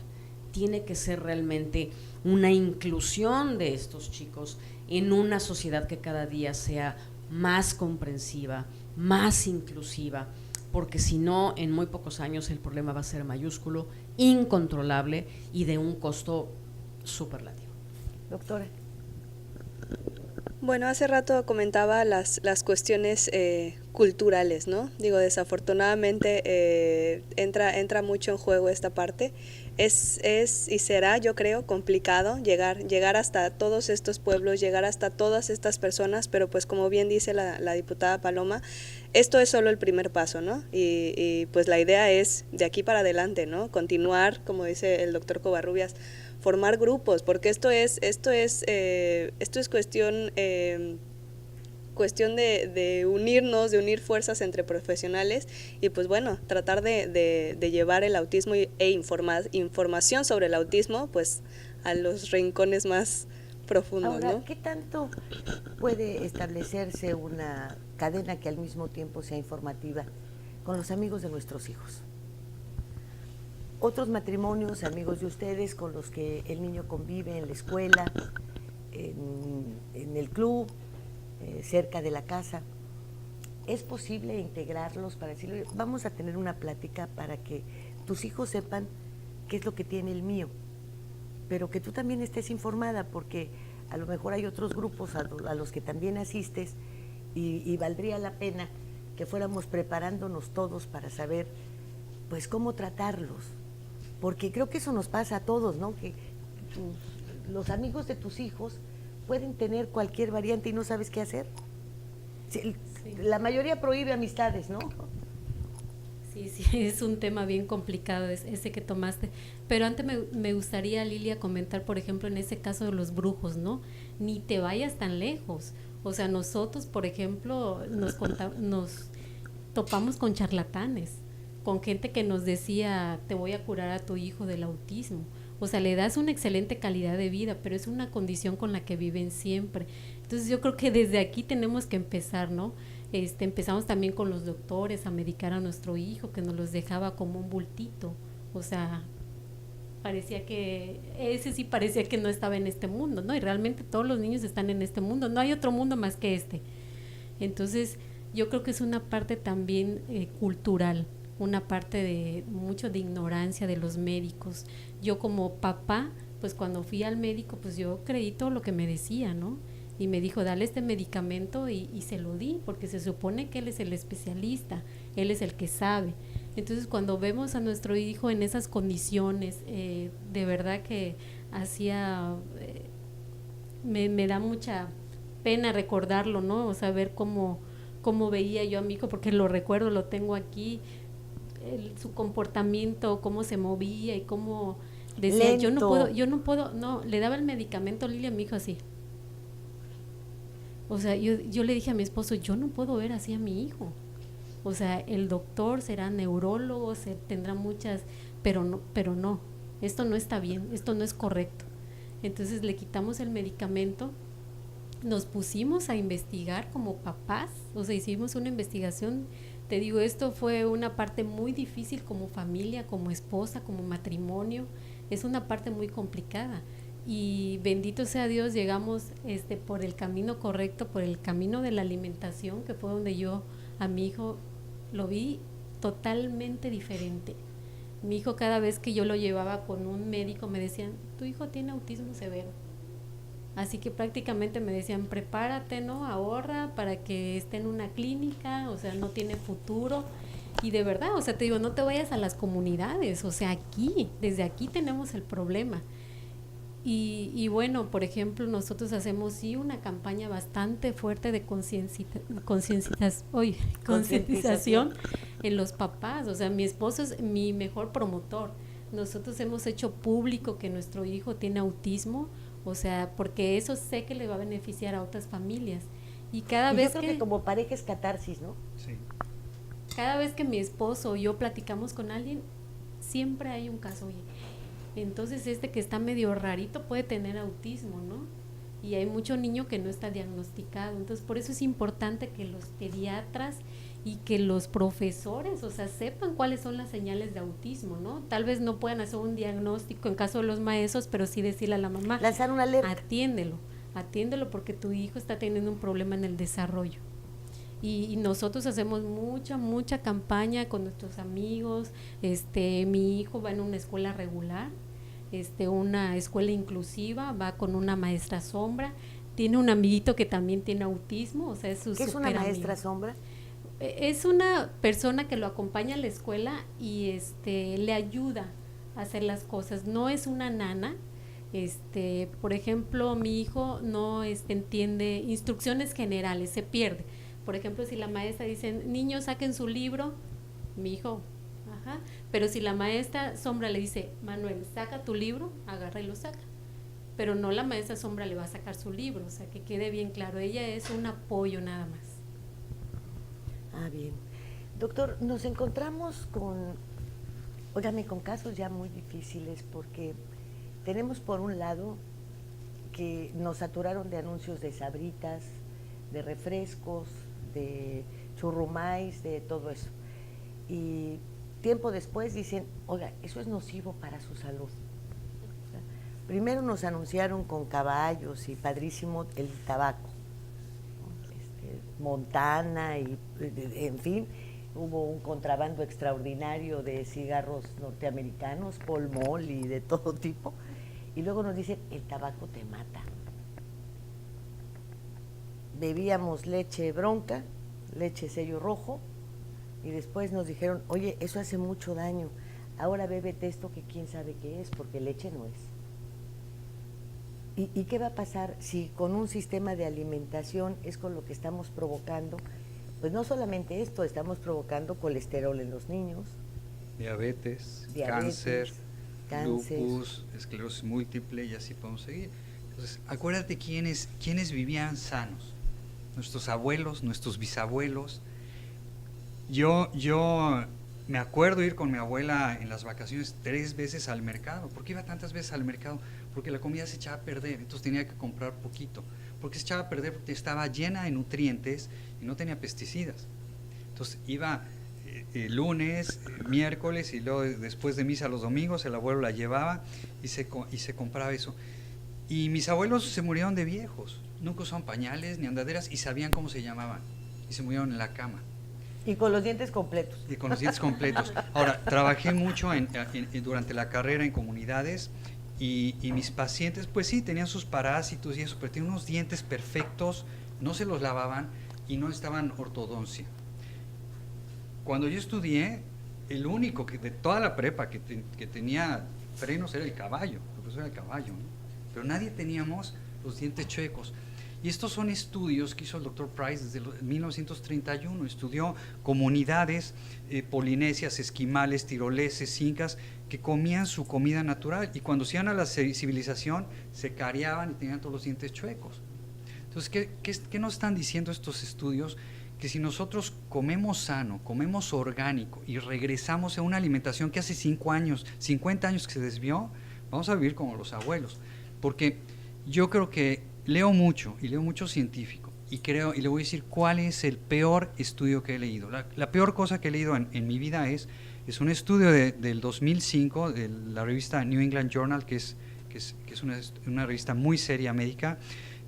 tiene que ser realmente una inclusión de estos chicos en una sociedad que cada día sea más comprensiva, más inclusiva, porque si no, en muy pocos años el problema va a ser mayúsculo, incontrolable y de un costo superlativo. Doctora. Bueno, hace rato comentaba las cuestiones culturales, ¿no? Digo, desafortunadamente entra mucho en juego esta parte. Es y será, yo creo, complicado llegar hasta todos estos pueblos, llegar hasta todas estas personas, pero pues como bien dice la diputada Paloma, esto es solo el primer paso, ¿no? Y pues la idea es de aquí para adelante, ¿no? Continuar, como dice el doctor Covarrubias, formar grupos, porque esto es cuestión de unirnos, de unir fuerzas entre profesionales y pues bueno, tratar de llevar el autismo e información sobre el autismo pues a los rincones más profundos. Ahora, ¿no? ¿qué tanto puede establecerse una cadena que al mismo tiempo sea informativa con los amigos de nuestros hijos? Otros matrimonios, amigos de ustedes, con los que el niño convive en la escuela, en el club, cerca de la casa, ¿es posible integrarlos para decirle, vamos a tener una plática para que tus hijos sepan qué es lo que tiene el mío, pero que tú también estés informada, porque a lo mejor hay otros grupos a los que también asistes y valdría la pena que fuéramos preparándonos todos para saber pues cómo tratarlos, porque creo que eso nos pasa a todos, ¿no? Que los amigos de tus hijos pueden tener cualquier variante y no sabes qué hacer. Sí. La mayoría prohíbe amistades, ¿no? Sí, es un tema bien complicado ese que tomaste. Pero antes me gustaría, Lilia, comentar, por ejemplo, en ese caso de los brujos, ¿no? Ni te vayas tan lejos. O sea, nosotros, por ejemplo, nos topamos con charlatanes, con gente que nos decía, te voy a curar a tu hijo del autismo. O sea, le das una excelente calidad de vida, pero es una condición con la que viven siempre. Entonces yo creo que desde aquí tenemos que empezar, ¿no? Empezamos también con los doctores a medicar a nuestro hijo, que nos los dejaba como un bultito. O sea, parecía que no estaba en este mundo, ¿no? Y realmente todos los niños están en este mundo, no hay otro mundo más que este. Entonces yo creo que es una parte también cultural, una parte de mucho de ignorancia de los médicos. Yo como papá, pues cuando fui al médico, pues yo creí todo lo que me decía, ¿no? Y me dijo, dale este medicamento y se lo di, porque se supone que él es el especialista, él es el que sabe. Entonces cuando vemos a nuestro hijo en esas condiciones, de verdad que me da mucha pena recordarlo, ¿no? O sea, ver cómo veía yo a mi hijo, porque lo recuerdo, lo tengo aquí, su comportamiento, cómo se movía y cómo decía, yo no puedo, le daba el medicamento, Lilia, a mi hijo así. O sea, yo le dije a mi esposo, yo no puedo ver así a mi hijo. O sea, el doctor será neurólogo, tendrá muchas, pero no, esto no está bien, esto no es correcto. Entonces le quitamos el medicamento, nos pusimos a investigar como papás, o sea, hicimos una investigación. Te digo, esto fue una parte muy difícil como familia, como esposa, como matrimonio, es una parte muy complicada y bendito sea Dios, llegamos por el camino correcto, por el camino de la alimentación, que fue donde yo a mi hijo lo vi totalmente diferente. Mi hijo, cada vez que yo lo llevaba con un médico, me decían, tu hijo tiene autismo severo. Así que prácticamente me decían, prepárate, ¿no? Ahorra para que esté en una clínica, o sea, no tiene futuro. Y de verdad, o sea, te digo, no te vayas a las comunidades, o sea, desde aquí tenemos el problema. Y bueno, por ejemplo, nosotros hacemos sí una campaña bastante fuerte de concientización en los papás. O sea, mi esposo es mi mejor promotor. Nosotros hemos hecho público que nuestro hijo tiene autismo, o sea, porque eso sé que le va a beneficiar a otras familias. Y cada vez yo creo que como pareja es catarsis, ¿no? Sí. Cada vez que mi esposo o yo platicamos con alguien, siempre hay un caso, oye, entonces que está medio rarito puede tener autismo, ¿no? Y hay mucho niño que no está diagnosticado. Entonces, por eso es importante que los pediatras y que los profesores, o sea, sepan cuáles son las señales de autismo, ¿no? Tal vez no puedan hacer un diagnóstico en caso de los maestros, pero sí decirle a la mamá, lanzar una alerta. Atiéndelo porque tu hijo está teniendo un problema en el desarrollo. Y nosotros hacemos mucha campaña con nuestros amigos. Mi hijo va en una escuela regular, una escuela inclusiva, va con una maestra sombra, tiene un amiguito que también tiene autismo, o sea, es su ¿Qué es una maestra sombra? Es una persona que lo acompaña a la escuela y le ayuda a hacer las cosas. No es una nana. Por ejemplo, mi hijo no entiende instrucciones generales, se pierde. Por ejemplo, si la maestra dice, niños saquen su libro, mi hijo, pero si la maestra sombra le dice, Manuel, saca tu libro, agarra y lo saca. Pero no la maestra sombra le va a sacar su libro, o sea, que quede bien claro, ella es un apoyo nada más. Bien. Doctor, nos encontramos con casos ya muy difíciles porque tenemos por un lado que nos saturaron de anuncios de sabritas, de refrescos, de churrumais, de todo eso. Y tiempo después dicen, oiga, eso es nocivo para su salud. O sea, primero nos anunciaron con caballos y padrísimo el tabaco, Montana y en fin, hubo un contrabando extraordinario de cigarros norteamericanos, Pall Mall y de todo tipo, y luego nos dicen, el tabaco te mata. Bebíamos leche bronca, leche sello rojo, y después nos dijeron, oye, eso hace mucho daño, ahora bébete esto que quién sabe qué es, porque leche no es. ¿Y qué va a pasar si con un sistema de alimentación es con lo que estamos provocando? Pues no solamente esto, estamos provocando colesterol en los niños. Diabetes, cáncer, lupus, esclerosis múltiple y así podemos seguir. Entonces, acuérdate quiénes vivían sanos. Nuestros abuelos, nuestros bisabuelos. Yo me acuerdo ir con mi abuela en las vacaciones 3 veces al mercado. ¿Por qué iba tantas veces al mercado? Porque la comida se echaba a perder, entonces tenía que comprar poquito. ¿Por qué se echaba a perder? Porque estaba llena de nutrientes y no tenía pesticidas. Entonces iba lunes, miércoles y luego después de misa los domingos, el abuelo la llevaba y se compraba eso. Y mis abuelos se murieron de viejos, nunca usaban pañales ni andaderas y sabían cómo se llamaban y se murieron en la cama. Y con los dientes completos. Y con los dientes completos. Ahora, trabajé mucho durante la carrera en comunidades y mis pacientes, pues sí, tenían sus parásitos y eso, pero tenían unos dientes perfectos, no se los lavaban y no estaban ortodoncia. Cuando yo estudié, el único de toda la prepa que tenía frenos era el caballo, el profesor era el caballo, ¿no? Pero nadie teníamos los dientes chuecos. Y estos son estudios que hizo el doctor Price desde 1931, estudió comunidades polinesias, esquimales, tiroleses, incas, que comían su comida natural y cuando se iban a la civilización se careaban y tenían todos los dientes chuecos. Entonces, ¿qué nos están diciendo estos estudios? Que si nosotros comemos sano, comemos orgánico y regresamos a una alimentación que hace 50 años que se desvió, vamos a vivir como los abuelos. Porque yo creo que leo mucho científico y le voy a decir cuál es el peor estudio que he leído. La peor cosa que he leído en mi vida es un estudio del 2005 de la revista New England Journal, que es una revista muy seria médica,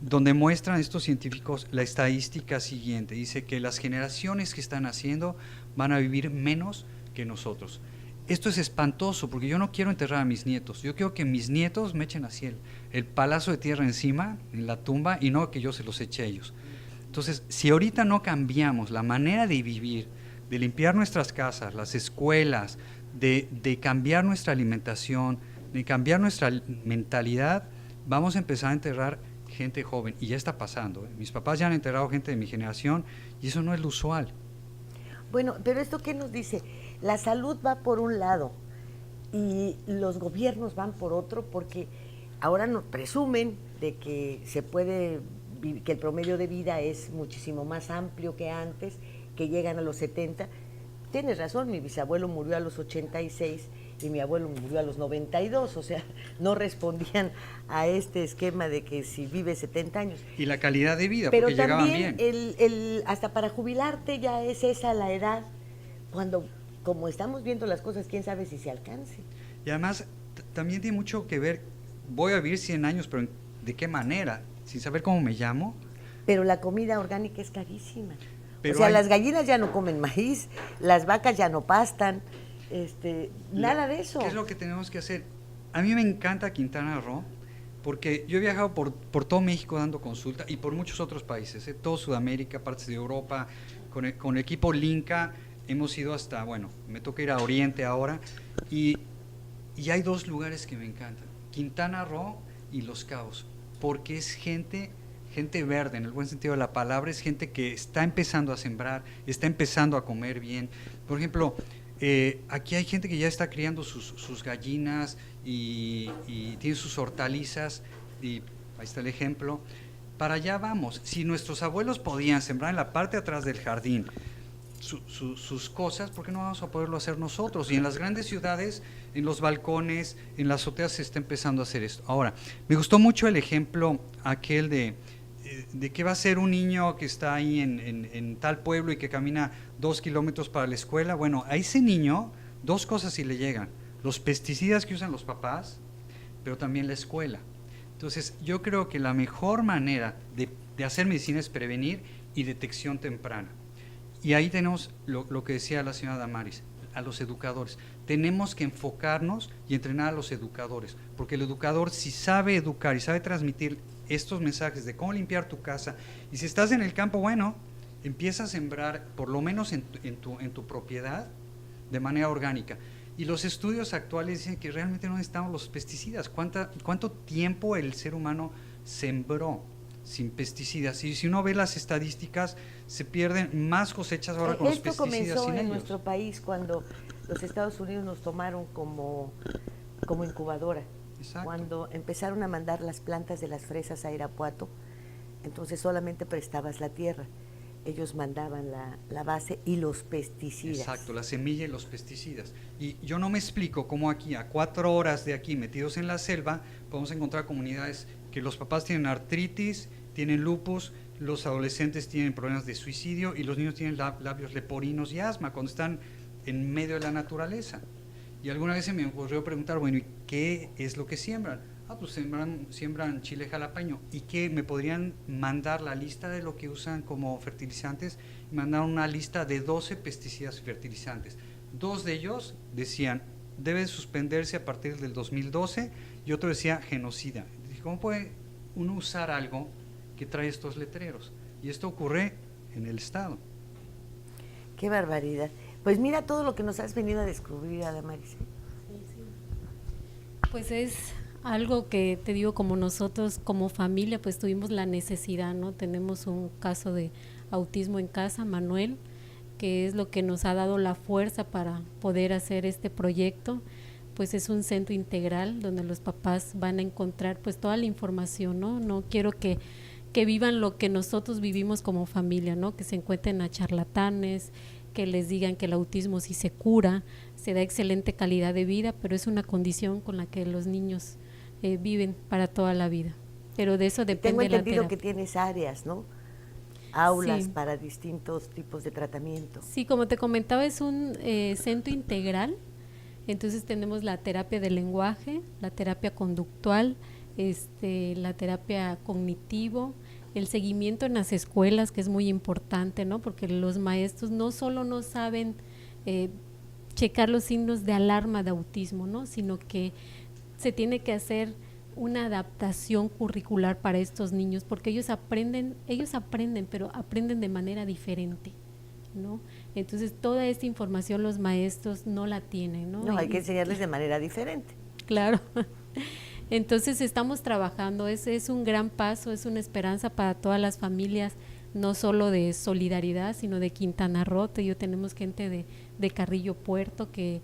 donde muestran estos científicos la estadística siguiente. Dice que las generaciones que están naciendo van a vivir menos que nosotros. Esto es espantoso porque yo no quiero enterrar a mis nietos. Yo quiero que mis nietos me echen así el palazo de tierra encima, en la tumba, y no que yo se los eche a ellos. Entonces, si ahorita no cambiamos la manera de vivir, de limpiar nuestras casas, las escuelas, de cambiar nuestra alimentación, de cambiar nuestra mentalidad, vamos a empezar a enterrar gente joven. Y ya está pasando, ¿eh? Mis papás ya han enterrado gente de mi generación y eso no es lo usual. Bueno, pero ¿esto qué nos dice? La salud va por un lado y los gobiernos van por otro, porque ahora nos presumen de que se puede, que el promedio de vida es muchísimo más amplio que antes, que llegan a los 70. Tienes razón, mi bisabuelo murió a los 86 y mi abuelo murió a los 92, o sea, no respondían a este esquema de que si vive 70 años. Y la calidad de vida, pero porque llegaban también bien. hasta para jubilarte ya es esa la edad, cuando, como estamos viendo las cosas, quién sabe si se alcance. Y además, también tiene mucho que ver, voy a vivir 100 años, pero ¿de qué manera? Sin saber cómo me llamo. Pero la comida orgánica es carísima. Pero o sea, las gallinas ya no comen maíz, las vacas ya no pastan, nada de eso. ¿Qué es lo que tenemos que hacer? A mí me encanta Quintana Roo, porque yo he viajado por todo México dando consulta y por muchos otros países, todo Sudamérica, partes de Europa, con el equipo Linca hemos ido hasta, bueno, me toca ir a Oriente ahora, y hay dos lugares que me encantan, Quintana Roo y Los Cabos, porque es gente verde, en el buen sentido de la palabra, es gente que está empezando a sembrar, está empezando a comer bien. Por ejemplo, aquí hay gente que ya está criando sus gallinas y tiene sus hortalizas, y ahí está el ejemplo. Para allá vamos. Si nuestros abuelos podían sembrar en la parte de atrás del jardín sus cosas, ¿por qué no vamos a poderlo hacer nosotros? Y en las grandes ciudades, en los balcones, en las azoteas se está empezando a hacer esto. Ahora, me gustó mucho el ejemplo aquel de qué va a ser un niño que está ahí en tal pueblo y que camina 2 kilómetros para la escuela. Bueno, a ese niño, dos cosas sí le llegan: los pesticidas que usan los papás, pero también la escuela. Entonces, yo creo que la mejor manera de hacer medicina es prevenir y detección temprana. Y ahí tenemos lo que decía la señora Damaris, a los educadores. Tenemos que enfocarnos y entrenar a los educadores, porque el educador, si sabe educar y sabe transmitir estos mensajes de cómo limpiar tu casa, y si estás en el campo, bueno, empieza a sembrar por lo menos en tu propiedad de manera orgánica. Y los estudios actuales dicen que realmente no necesitamos los pesticidas. ¿Cuánto tiempo el ser humano sembró sin pesticidas? Y si uno ve las estadísticas, se pierden más cosechas ahora con los pesticidas. Esto comenzó sin en ellos. nuestro país cuando los Estados Unidos nos tomaron como incubadora. Exacto. Cuando empezaron a mandar las plantas de las fresas a Irapuato, entonces solamente prestabas la tierra. Ellos mandaban la base y los pesticidas. Exacto, la semilla y los pesticidas. Y yo no me explico cómo aquí, a 4 horas de aquí, metidos en la selva, podemos encontrar comunidades que los papás tienen artritis, tienen lupus, los adolescentes tienen problemas de suicidio y los niños tienen labios leporinos y asma cuando están en medio de la naturaleza. Y alguna vez se me ocurrió preguntar, bueno, ¿y qué es lo que siembran? Pues siembran chile jalapeño. ¿Y qué? ¿Me podrían mandar la lista de lo que usan como fertilizantes? Y mandaron una lista de 12 pesticidas y fertilizantes. 2 de ellos decían, debe suspenderse a partir del 2012, y otro decía genocida. Dije, ¿cómo puede uno usar algo que trae estos letreros? Y esto ocurre en el estado. Qué barbaridad. Pues mira todo lo que nos has venido a descubrir, Adamaris. Pues es algo que te digo, como nosotros como familia pues tuvimos la necesidad, ¿no? Tenemos un caso de autismo en casa, Manuel, que es lo que nos ha dado la fuerza para poder hacer este proyecto. Pues es un centro integral donde los papás van a encontrar pues toda la información, ¿no? No quiero que vivan lo que nosotros vivimos como familia, ¿no? Que se encuentren a charlatanes, que les digan que el autismo sí se cura, se da excelente calidad de vida, pero es una condición con la que los niños viven para toda la vida. Pero de eso depende la terapia. Tengo entendido que tienes áreas, ¿no? Aulas para distintos tipos de tratamiento. Sí, como te comentaba, es un centro integral. Entonces tenemos la terapia del lenguaje, la terapia conductual, la terapia cognitivo, el seguimiento en las escuelas, que es muy importante, ¿no? Porque los maestros no solo no saben checar los signos de alarma de autismo, ¿no? Sino que se tiene que hacer una adaptación curricular para estos niños, porque ellos aprenden, pero aprenden de manera diferente, ¿no? Entonces toda esta información los maestros no la tienen, ¿no? No, hay que enseñarles de manera diferente. Claro. Entonces estamos trabajando, es un gran paso, es una esperanza para todas las familias no solo de Solidaridad, sino de Quintana Roo. Yo tenemos gente de Carrillo Puerto que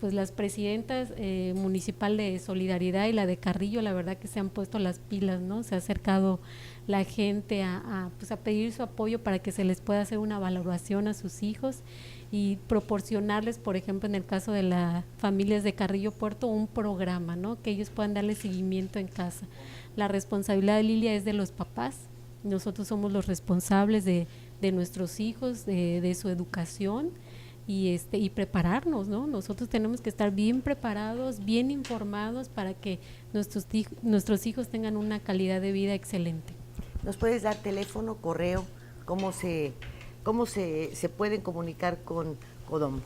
pues las presidentas municipal de Solidaridad y la de Carrillo, la verdad que se han puesto las pilas, ¿no? Se ha acercado la gente pues a pedir su apoyo para que se les pueda hacer una valoración a sus hijos y proporcionarles, por ejemplo, en el caso de las familias de Carrillo Puerto, un programa, ¿no? Que ellos puedan darle seguimiento en casa. La responsabilidad de Lilia es de los papás. Nosotros somos los responsables de nuestros hijos, de su educación y prepararnos, ¿no? Nosotros tenemos que estar bien preparados, bien informados para que nuestros hijos tengan una calidad de vida excelente. ¿Nos puedes dar teléfono, correo, cómo se pueden comunicar con Codomo?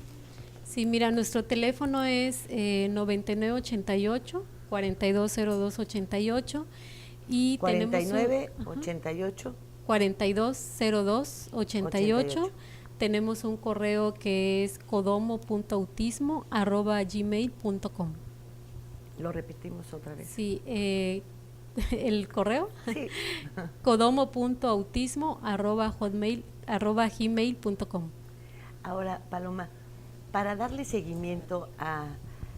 Sí, mira, nuestro teléfono es 9988 420288 y 4988 420288. Tenemos un correo que es codomo.autismo@gmail.com. Lo repetimos otra vez. Sí, el correo, sí. codomo.autismo@gmail.com. Ahora, Paloma, para darle seguimiento a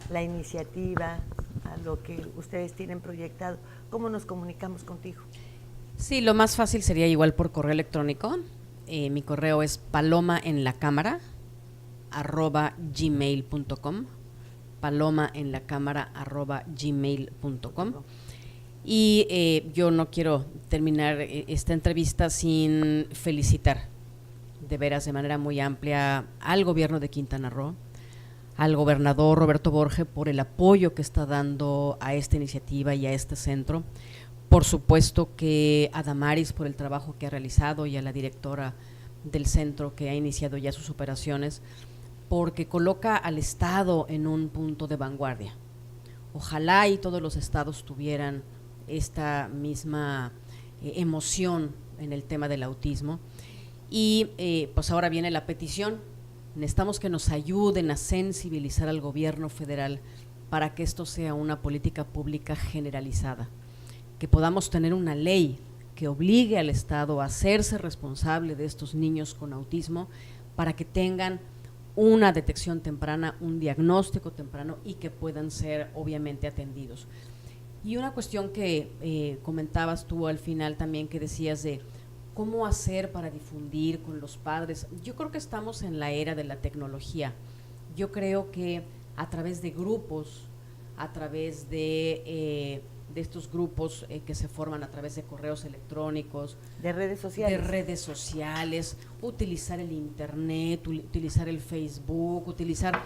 la iniciativa, a lo que ustedes tienen proyectado, ¿cómo nos comunicamos contigo? Sí, lo más fácil sería igual por correo electrónico. Mi correo es palomaenlacámara@gmail.com, palomaenlacámara@gmail.com. Y yo no quiero terminar esta entrevista sin felicitar de veras de manera muy amplia al gobierno de Quintana Roo, al gobernador Roberto Borge por el apoyo que está dando a esta iniciativa y a este centro. Por supuesto que a Damaris por el trabajo que ha realizado y a la directora del centro que ha iniciado ya sus operaciones, porque coloca al Estado en un punto de vanguardia. Ojalá y todos los estados tuvieran esta misma emoción en el tema del autismo. Y pues ahora viene la petición. Necesitamos que nos ayuden a sensibilizar al gobierno federal para que esto sea una política pública generalizada, que podamos tener una ley que obligue al Estado a hacerse responsable de estos niños con autismo para que tengan una detección temprana, un diagnóstico temprano y que puedan ser obviamente atendidos. Y una cuestión que comentabas tú al final también, que decías de cómo hacer para difundir con los padres. Yo creo que estamos en la era de la tecnología. Yo creo que a través de grupos, a través de estos grupos que se forman a través de correos electrónicos, de redes sociales, utilizar el internet, utilizar el Facebook, utilizar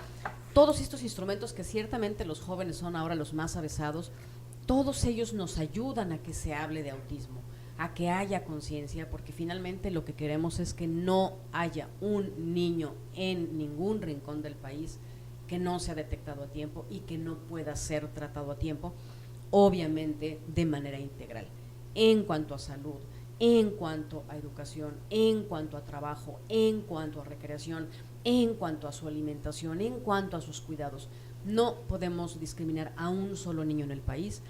todos estos instrumentos que ciertamente los jóvenes son ahora los más avesados. Todos ellos nos ayudan a que se hable de autismo, a que haya conciencia, porque finalmente lo que queremos es que no haya un niño en ningún rincón del país que no sea detectado a tiempo y que no pueda ser tratado a tiempo, obviamente de manera integral, en cuanto a salud, en cuanto a educación, en cuanto a trabajo, en cuanto a recreación, en cuanto a su alimentación, en cuanto a sus cuidados. No podemos discriminar a un solo niño en el país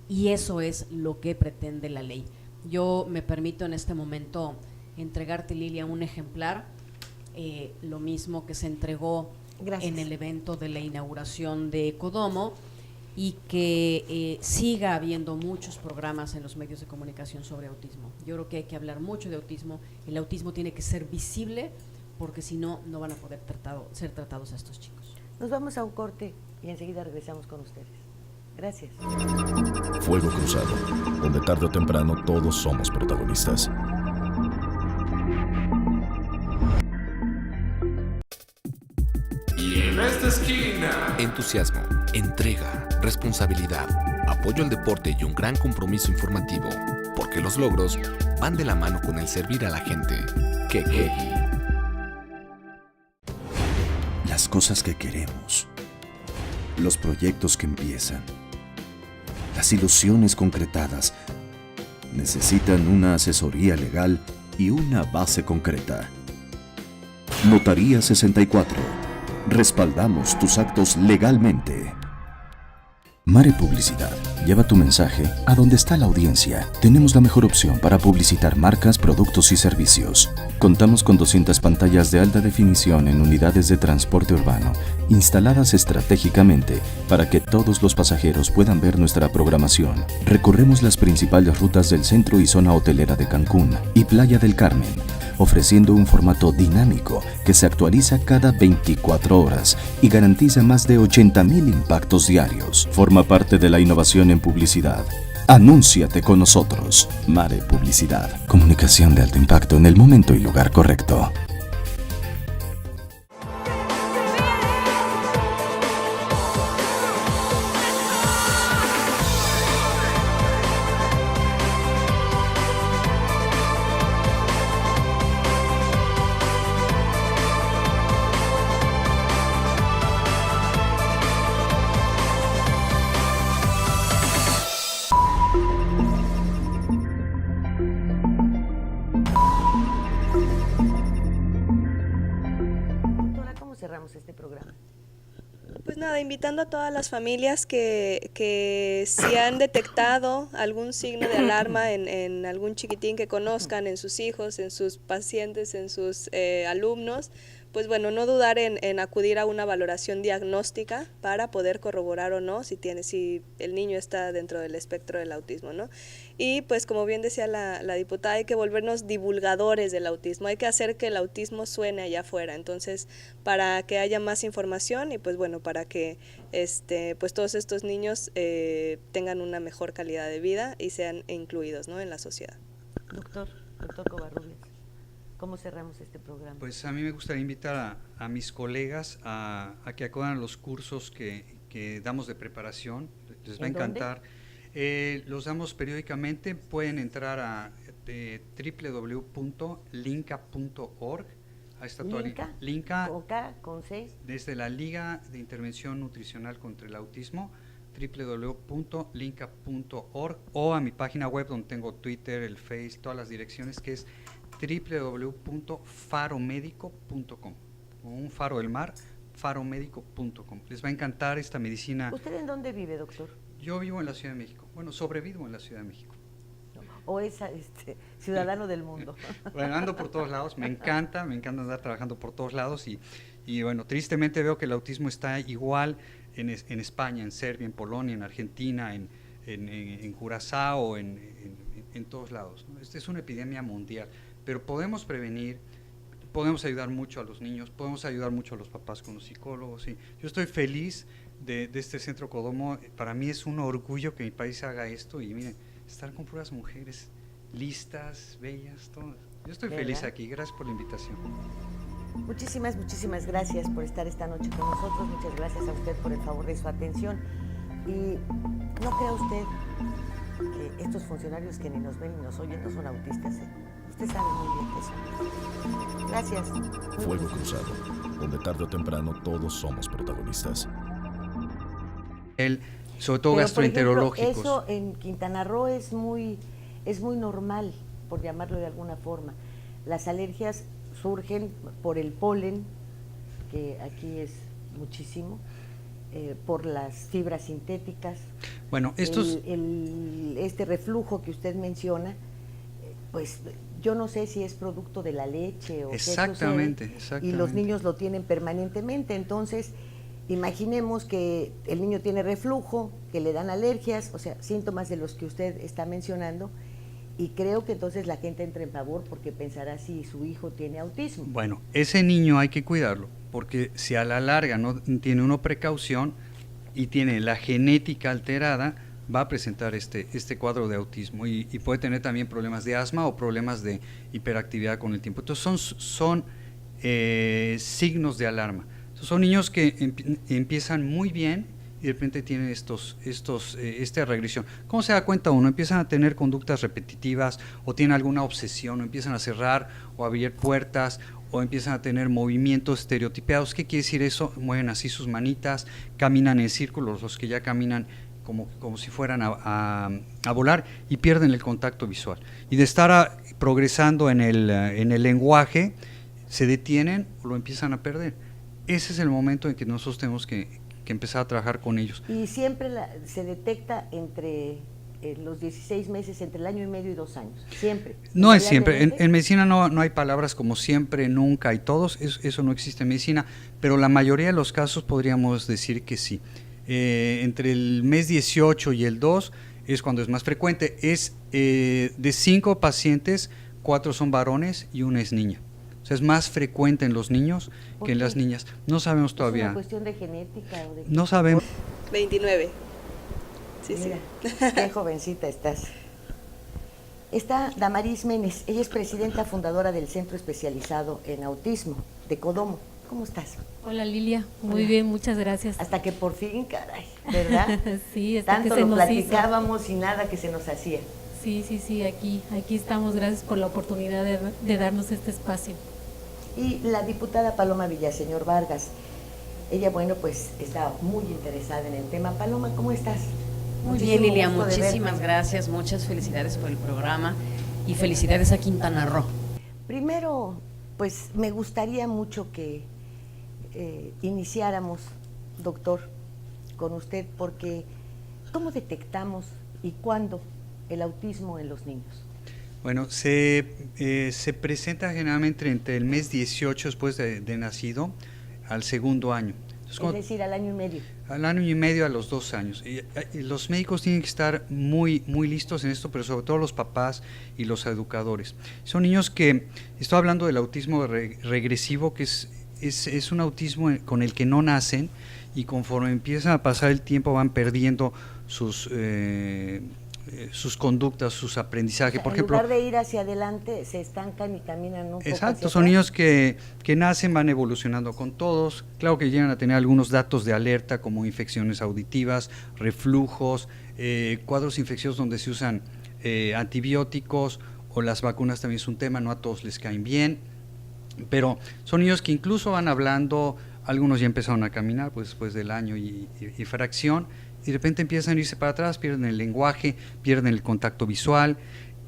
y eso es lo que pretende la ley. Yo me permito en este momento entregarte, Lilia, un ejemplar, lo mismo que se entregó en el evento de la inauguración de Codomo, y que siga habiendo muchos programas en los medios de comunicación sobre autismo. Yo creo que hay que hablar mucho de autismo. El autismo tiene que ser visible, porque si no, no van a poder ser tratados a estos chicos. Nos vamos a un corte y enseguida regresamos con ustedes. Gracias. Fuego Cruzado, donde tarde o temprano todos somos protagonistas. Y en esta esquina, entusiasmo, entrega, responsabilidad, apoyo al deporte y un gran compromiso informativo, porque los logros van de la mano con el servir a la gente. Kekegi. Las cosas que queremos, los proyectos que empiezan, las ilusiones concretadas, necesitan una asesoría legal y una base concreta. Notaría 64. Respaldamos tus actos legalmente. Mare Publicidad. Lleva tu mensaje a donde está la audiencia. Tenemos la mejor opción para publicitar marcas, productos y servicios. Contamos con 200 pantallas de alta definición en unidades de transporte urbano, instaladas estratégicamente para que todos los pasajeros puedan ver nuestra programación. Recorremos las principales rutas del centro y zona hotelera de Cancún y Playa del Carmen, ofreciendo un formato dinámico que se actualiza cada 24 horas y garantiza más de 80,000 impactos diarios. Forma parte de la innovación en publicidad. Anúnciate con nosotros. Mare Publicidad. Comunicación de alto impacto en el momento y lugar correcto. Este programa? Pues nada, invitando a todas las familias que si han detectado algún signo de alarma en algún chiquitín que conozcan, en sus hijos, en sus pacientes, en sus alumnos, pues bueno, no dudar en acudir a una valoración diagnóstica para poder corroborar o no si el niño está dentro del espectro del autismo, ¿no? Y pues como bien decía la diputada, hay que volvernos divulgadores del autismo, hay que hacer que el autismo suene allá afuera, entonces para que haya más información y pues bueno, para que pues todos estos niños tengan una mejor calidad de vida y sean incluidos, ¿no?, en la sociedad. Doctor Covarrubias, ¿cómo cerramos este programa? Pues a mí me gustaría invitar a mis colegas a que acudan a los cursos que damos de preparación, les va a encantar. Los damos periódicamente, pueden entrar a www.linca.org. Ahí está toda Linca con 6. Desde la Liga de Intervención Nutricional contra el Autismo, www.linca.org, o a mi página web donde tengo Twitter, el Face, todas las direcciones, que es www.faromedico.com, un faro del mar, faromedico.com. Les va a encantar esta medicina. ¿Usted en dónde vive, doctor? Yo vivo en la Ciudad de México. Bueno, sobrevivo en la Ciudad de México. ¿O es ciudadano del mundo? Bueno, ando por todos lados, me encanta andar trabajando por todos lados y bueno, tristemente veo que el autismo está igual en España, en Serbia, en Polonia, en Argentina, en Curazao, en todos lados, ¿no? Esta es una epidemia mundial, pero podemos prevenir, podemos ayudar mucho a los niños, podemos ayudar mucho a los papás con los psicólogos. Y yo estoy feliz de este Centro Codomo. Para mí es un orgullo que mi país haga esto y miren, estar con puras mujeres listas, bellas, todas. Yo estoy feliz aquí, gracias por la invitación. Muchísimas gracias por estar esta noche con nosotros, muchas gracias a usted por el favor de su atención. Y no crea usted que estos funcionarios que ni nos ven ni nos oyen no son autistas, ¿eh? Usted sabe muy bien que son. Gracias. Fuego Cruzado, donde tarde o temprano todos somos protagonistas. Sobre todo gastroenterológicos. Eso en Quintana Roo es muy normal, por llamarlo de alguna forma. Las alergias surgen por el polen, que aquí es muchísimo, por las fibras sintéticas. Bueno, este reflujo que usted menciona, pues yo no sé si es producto de la leche o exactamente, qué sucede, y los niños lo tienen permanentemente, entonces imaginemos que el niño tiene reflujo, que le dan alergias, o sea, síntomas de los que usted está mencionando, y creo que entonces la gente entra en pavor porque pensará si su hijo tiene autismo. Bueno, ese niño hay que cuidarlo, porque si a la larga no tiene uno precaución y tiene la genética alterada, va a presentar este cuadro de autismo y puede tener también problemas de asma o problemas de hiperactividad con el tiempo. Entonces son signos de alarma. Son niños que empiezan muy bien y de repente tienen esta regresión. ¿Cómo se da cuenta uno? Empiezan a tener conductas repetitivas o tienen alguna obsesión, o empiezan a cerrar o abrir puertas, o empiezan a tener movimientos estereotipados. ¿Qué quiere decir eso? Mueven así sus manitas, caminan en círculos, los que ya caminan como si fueran a volar, y pierden el contacto visual. Y de estar progresando en el lenguaje, se detienen o lo empiezan a perder. Ese es el momento en que nosotros tenemos que que empezar a trabajar con ellos. Y siempre se detecta entre los 16 meses, entre el año y medio y 2 años, siempre. No es siempre, en medicina no hay palabras como siempre, nunca y todos, eso no existe en medicina, pero la mayoría de los casos podríamos decir que sí. Entre el mes 18 y el 2 es cuando es más frecuente, de 5 pacientes, 4 son varones y 1 es niña. O sea, es más frecuente en los niños que en las niñas. No sabemos todavía. ¿Es una cuestión de genética o de...? No sabemos. 29. Sí, Mira, sí. qué jovencita estás. Está Damaris Menes, ella es presidenta fundadora del Centro Especializado en Autismo de Codomo. ¿Cómo estás? Hola Lilia, muy bien, muchas gracias. Hasta que por fin, caray, ¿verdad? Sí, hasta tanto que se lo nos platicábamos hizo. y nada que se nos hacía. Sí, aquí estamos, gracias por la oportunidad de darnos este espacio. Y la diputada Paloma Villaseñor Vargas, ella, bueno, pues está muy interesada en el tema. Paloma, ¿cómo estás? Muy bien, Lilia, muchísimas gracias, muchas felicidades por el programa y felicidades a Quintana Roo. Primero, pues me gustaría mucho que iniciáramos, doctor, con usted, porque ¿cómo detectamos y cuándo el autismo en los niños? Bueno, se presenta generalmente entre el mes 18 después de nacido al segundo año. Entonces, es decir, al año y medio. Al año y medio a los 2 años. Y los médicos tienen que estar muy listos en esto, pero sobre todo los papás y los educadores. Son niños que, estoy hablando del autismo regresivo, que es un autismo con el que no nacen y conforme empiezan a pasar el tiempo van perdiendo sus conductas, sus aprendizajes. O sea, por en ejemplo, lugar de ir hacia adelante, se estancan y caminan un poco. Exacto, son niños que nacen, van evolucionando con todos. Claro que llegan a tener algunos datos de alerta como infecciones auditivas, reflujos, cuadros infecciosos donde se usan antibióticos o las vacunas también es un tema, no a todos les caen bien, pero son niños que incluso van hablando, algunos ya empezaron a caminar pues después del año y fracción, y de repente empiezan a irse para atrás, pierden el lenguaje, pierden el contacto visual.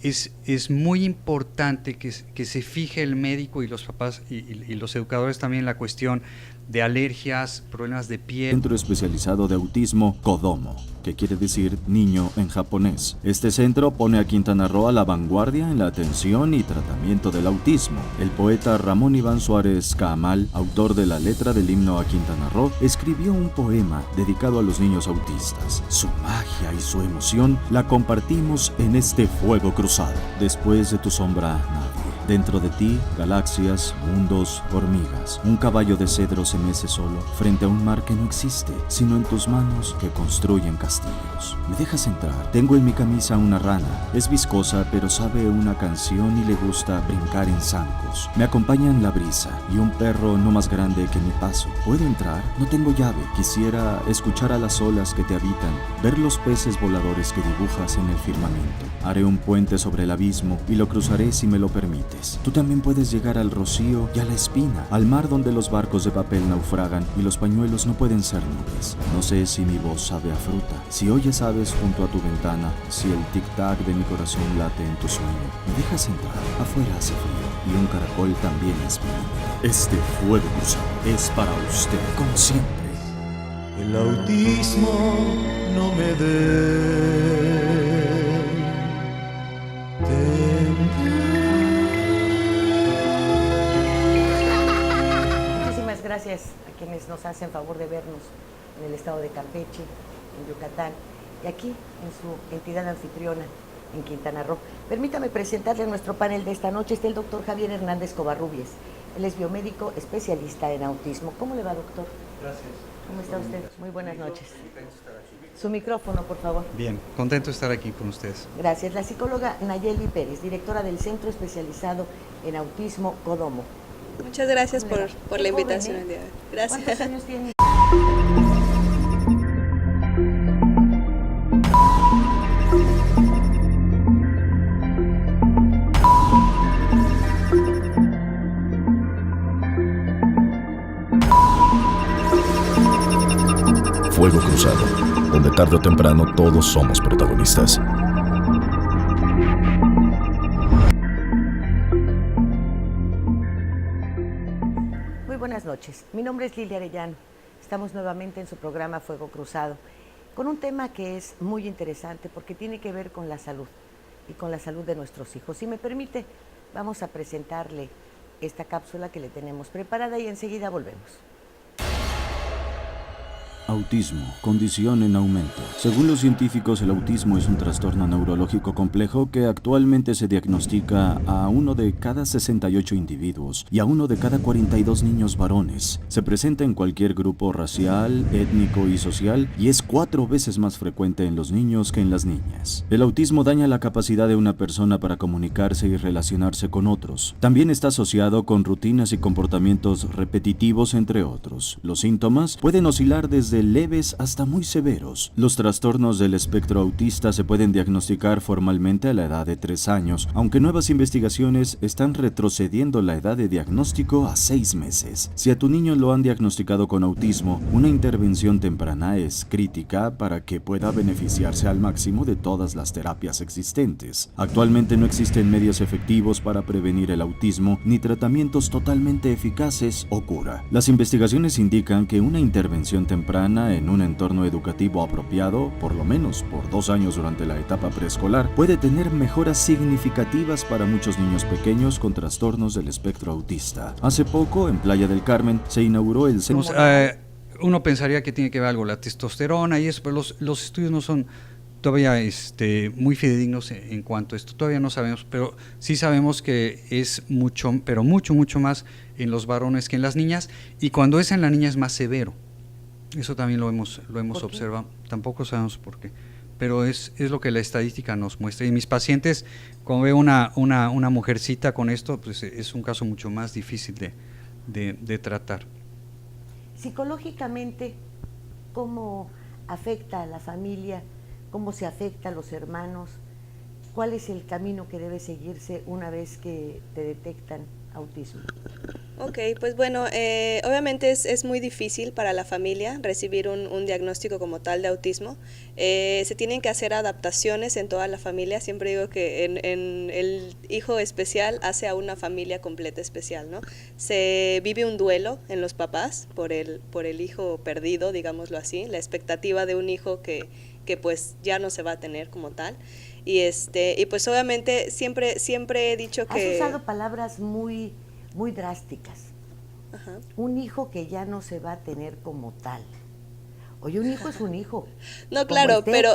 Es muy importante que se fije el médico y los papás y los educadores también en la cuestión de alergias, problemas de piel. Centro Especializado de Autismo Codomo, que quiere decir niño en japonés. Este centro pone a Quintana Roo a la vanguardia en la atención y tratamiento del autismo. El poeta Ramón Iván Suárez Caamal, autor de la letra del himno a Quintana Roo, escribió un poema dedicado a los niños autistas. Su magia y su emoción la compartimos en este fuego cruzado. Después de tu sombra, nadie. Dentro de ti, galaxias, mundos, hormigas. Un caballo de cedro se mece solo frente a un mar que no existe, sino en tus manos que construyen castillos. ¿Me dejas entrar? Tengo en mi camisa una rana. Es viscosa, pero sabe una canción y le gusta brincar en zancos. Me acompañan la brisa y un perro no más grande que mi paso. ¿Puedo entrar? No tengo llave. Quisiera escuchar a las olas que te habitan, ver los peces voladores que dibujas en el firmamento. Haré un puente sobre el abismo y lo cruzaré si me lo permites. Tú también puedes llegar al rocío y a la espina, al mar donde los barcos de papel naufragan y los pañuelos no pueden ser nubes. No sé si mi voz sabe a fruta, si oyes aves junto a tu ventana, si el tic-tac de mi corazón late en tu sueño. ¿Me dejas entrar? Afuera hace frío y un caracol también es bienvenido. Este fuego cruzado es para usted, como siempre. El autismo no me dé. Muchísimas gracias a quienes nos hacen favor de vernos en el estado de Campeche, en Yucatán y aquí en su entidad anfitriona en Quintana Roo. Permítame presentarle a nuestro panel de esta noche. Está el doctor Javier Hernández Covarrubias. Él es biomédico especialista en autismo. ¿Cómo le va, doctor? Gracias. ¿Cómo está usted? Muy buenas noches. Su micrófono, por favor. Bien, contento de estar aquí con ustedes. Gracias. La psicóloga Nayeli Pérez, directora del Centro Especializado en Autismo Codomo. Muchas gracias por la invitación el día de hoy. Gracias. ¿Cuántos años tiene? Fuego Cruzado, donde tarde o temprano todos somos protagonistas. Muy buenas noches. Mi nombre es Lilia Arellano. Estamos nuevamente en su programa Fuego Cruzado, con un tema que es muy interesante porque tiene que ver con la salud y con la salud de nuestros hijos. Si me permite, vamos a presentarle esta cápsula que le tenemos preparada y enseguida volvemos. Autismo, condición en aumento. Según los científicos, el autismo es un trastorno neurológico complejo que actualmente se diagnostica a 1 de cada 68 individuos y a 1 de cada 42 niños varones. Se presenta en cualquier grupo racial, étnico y social y es 4 veces más frecuente en los niños que en las niñas. El autismo daña la capacidad de una persona para comunicarse y relacionarse con otros. También está asociado con rutinas y comportamientos repetitivos, entre otros. Los síntomas pueden oscilar desde leves hasta muy severos. Los trastornos del espectro autista se pueden diagnosticar formalmente a la edad de 3 años, aunque nuevas investigaciones están retrocediendo la edad de diagnóstico a 6 meses. Si a tu niño lo han diagnosticado con autismo, una intervención temprana es crítica para que pueda beneficiarse al máximo de todas las terapias existentes. Actualmente no existen medios efectivos para prevenir el autismo, ni tratamientos totalmente eficaces o cura. Las investigaciones indican que una intervención temprana en un entorno educativo apropiado, por lo menos por 2 años durante la etapa preescolar, puede tener mejoras significativas para muchos niños pequeños con trastornos del espectro autista. Hace poco, en Playa del Carmen, se inauguró el centro. Uno pensaría que tiene que ver algo la testosterona y eso, pero los estudios no son todavía muy fidedignos en cuanto a esto. Todavía no sabemos, pero sí sabemos que es mucho, pero mucho más en los varones que en las niñas, y cuando es en la niña es más severo. Eso también lo hemos observado, tampoco sabemos por qué, pero es lo que la estadística nos muestra. Y mis pacientes, cuando veo una mujercita con esto, pues es un caso mucho más difícil de tratar. Psicológicamente, ¿cómo afecta a la familia? ¿Cómo se afecta a los hermanos? ¿Cuál es el camino que debe seguirse una vez que te detectan autismo? Ok, pues bueno, obviamente es muy difícil para la familia recibir un diagnóstico como tal de autismo. Se tienen que hacer adaptaciones en toda la familia. Siempre digo que en el hijo especial hace a una familia completa especial, ¿no? Se vive un duelo en los papás por el hijo perdido, digámoslo así, la expectativa de un hijo que pues ya no se va a tener como tal. Y pues obviamente siempre he dicho que... Has usado palabras muy drásticas. Ajá. Un hijo que ya no se va a tener como tal. Oye, un hijo es un hijo. No, claro, pero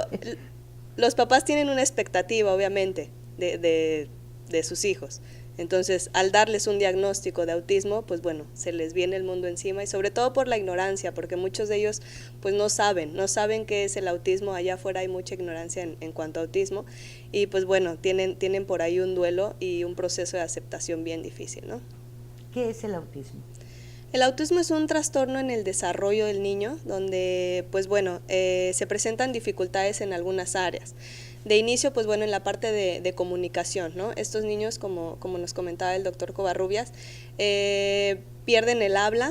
los papás tienen una expectativa, obviamente, de sus hijos. Entonces, al darles un diagnóstico de autismo, pues bueno, se les viene el mundo encima, y sobre todo por la ignorancia, porque muchos de ellos pues no saben qué es el autismo. Allá afuera hay mucha ignorancia en cuanto a autismo, y pues bueno, tienen por ahí un duelo y un proceso de aceptación bien difícil, ¿no? ¿Qué es el autismo? El autismo es un trastorno en el desarrollo del niño, donde pues bueno, se presentan dificultades en algunas áreas. De inicio, pues bueno, en la parte de comunicación, ¿no? Estos niños, como nos comentaba el doctor Covarrubias, pierden el habla,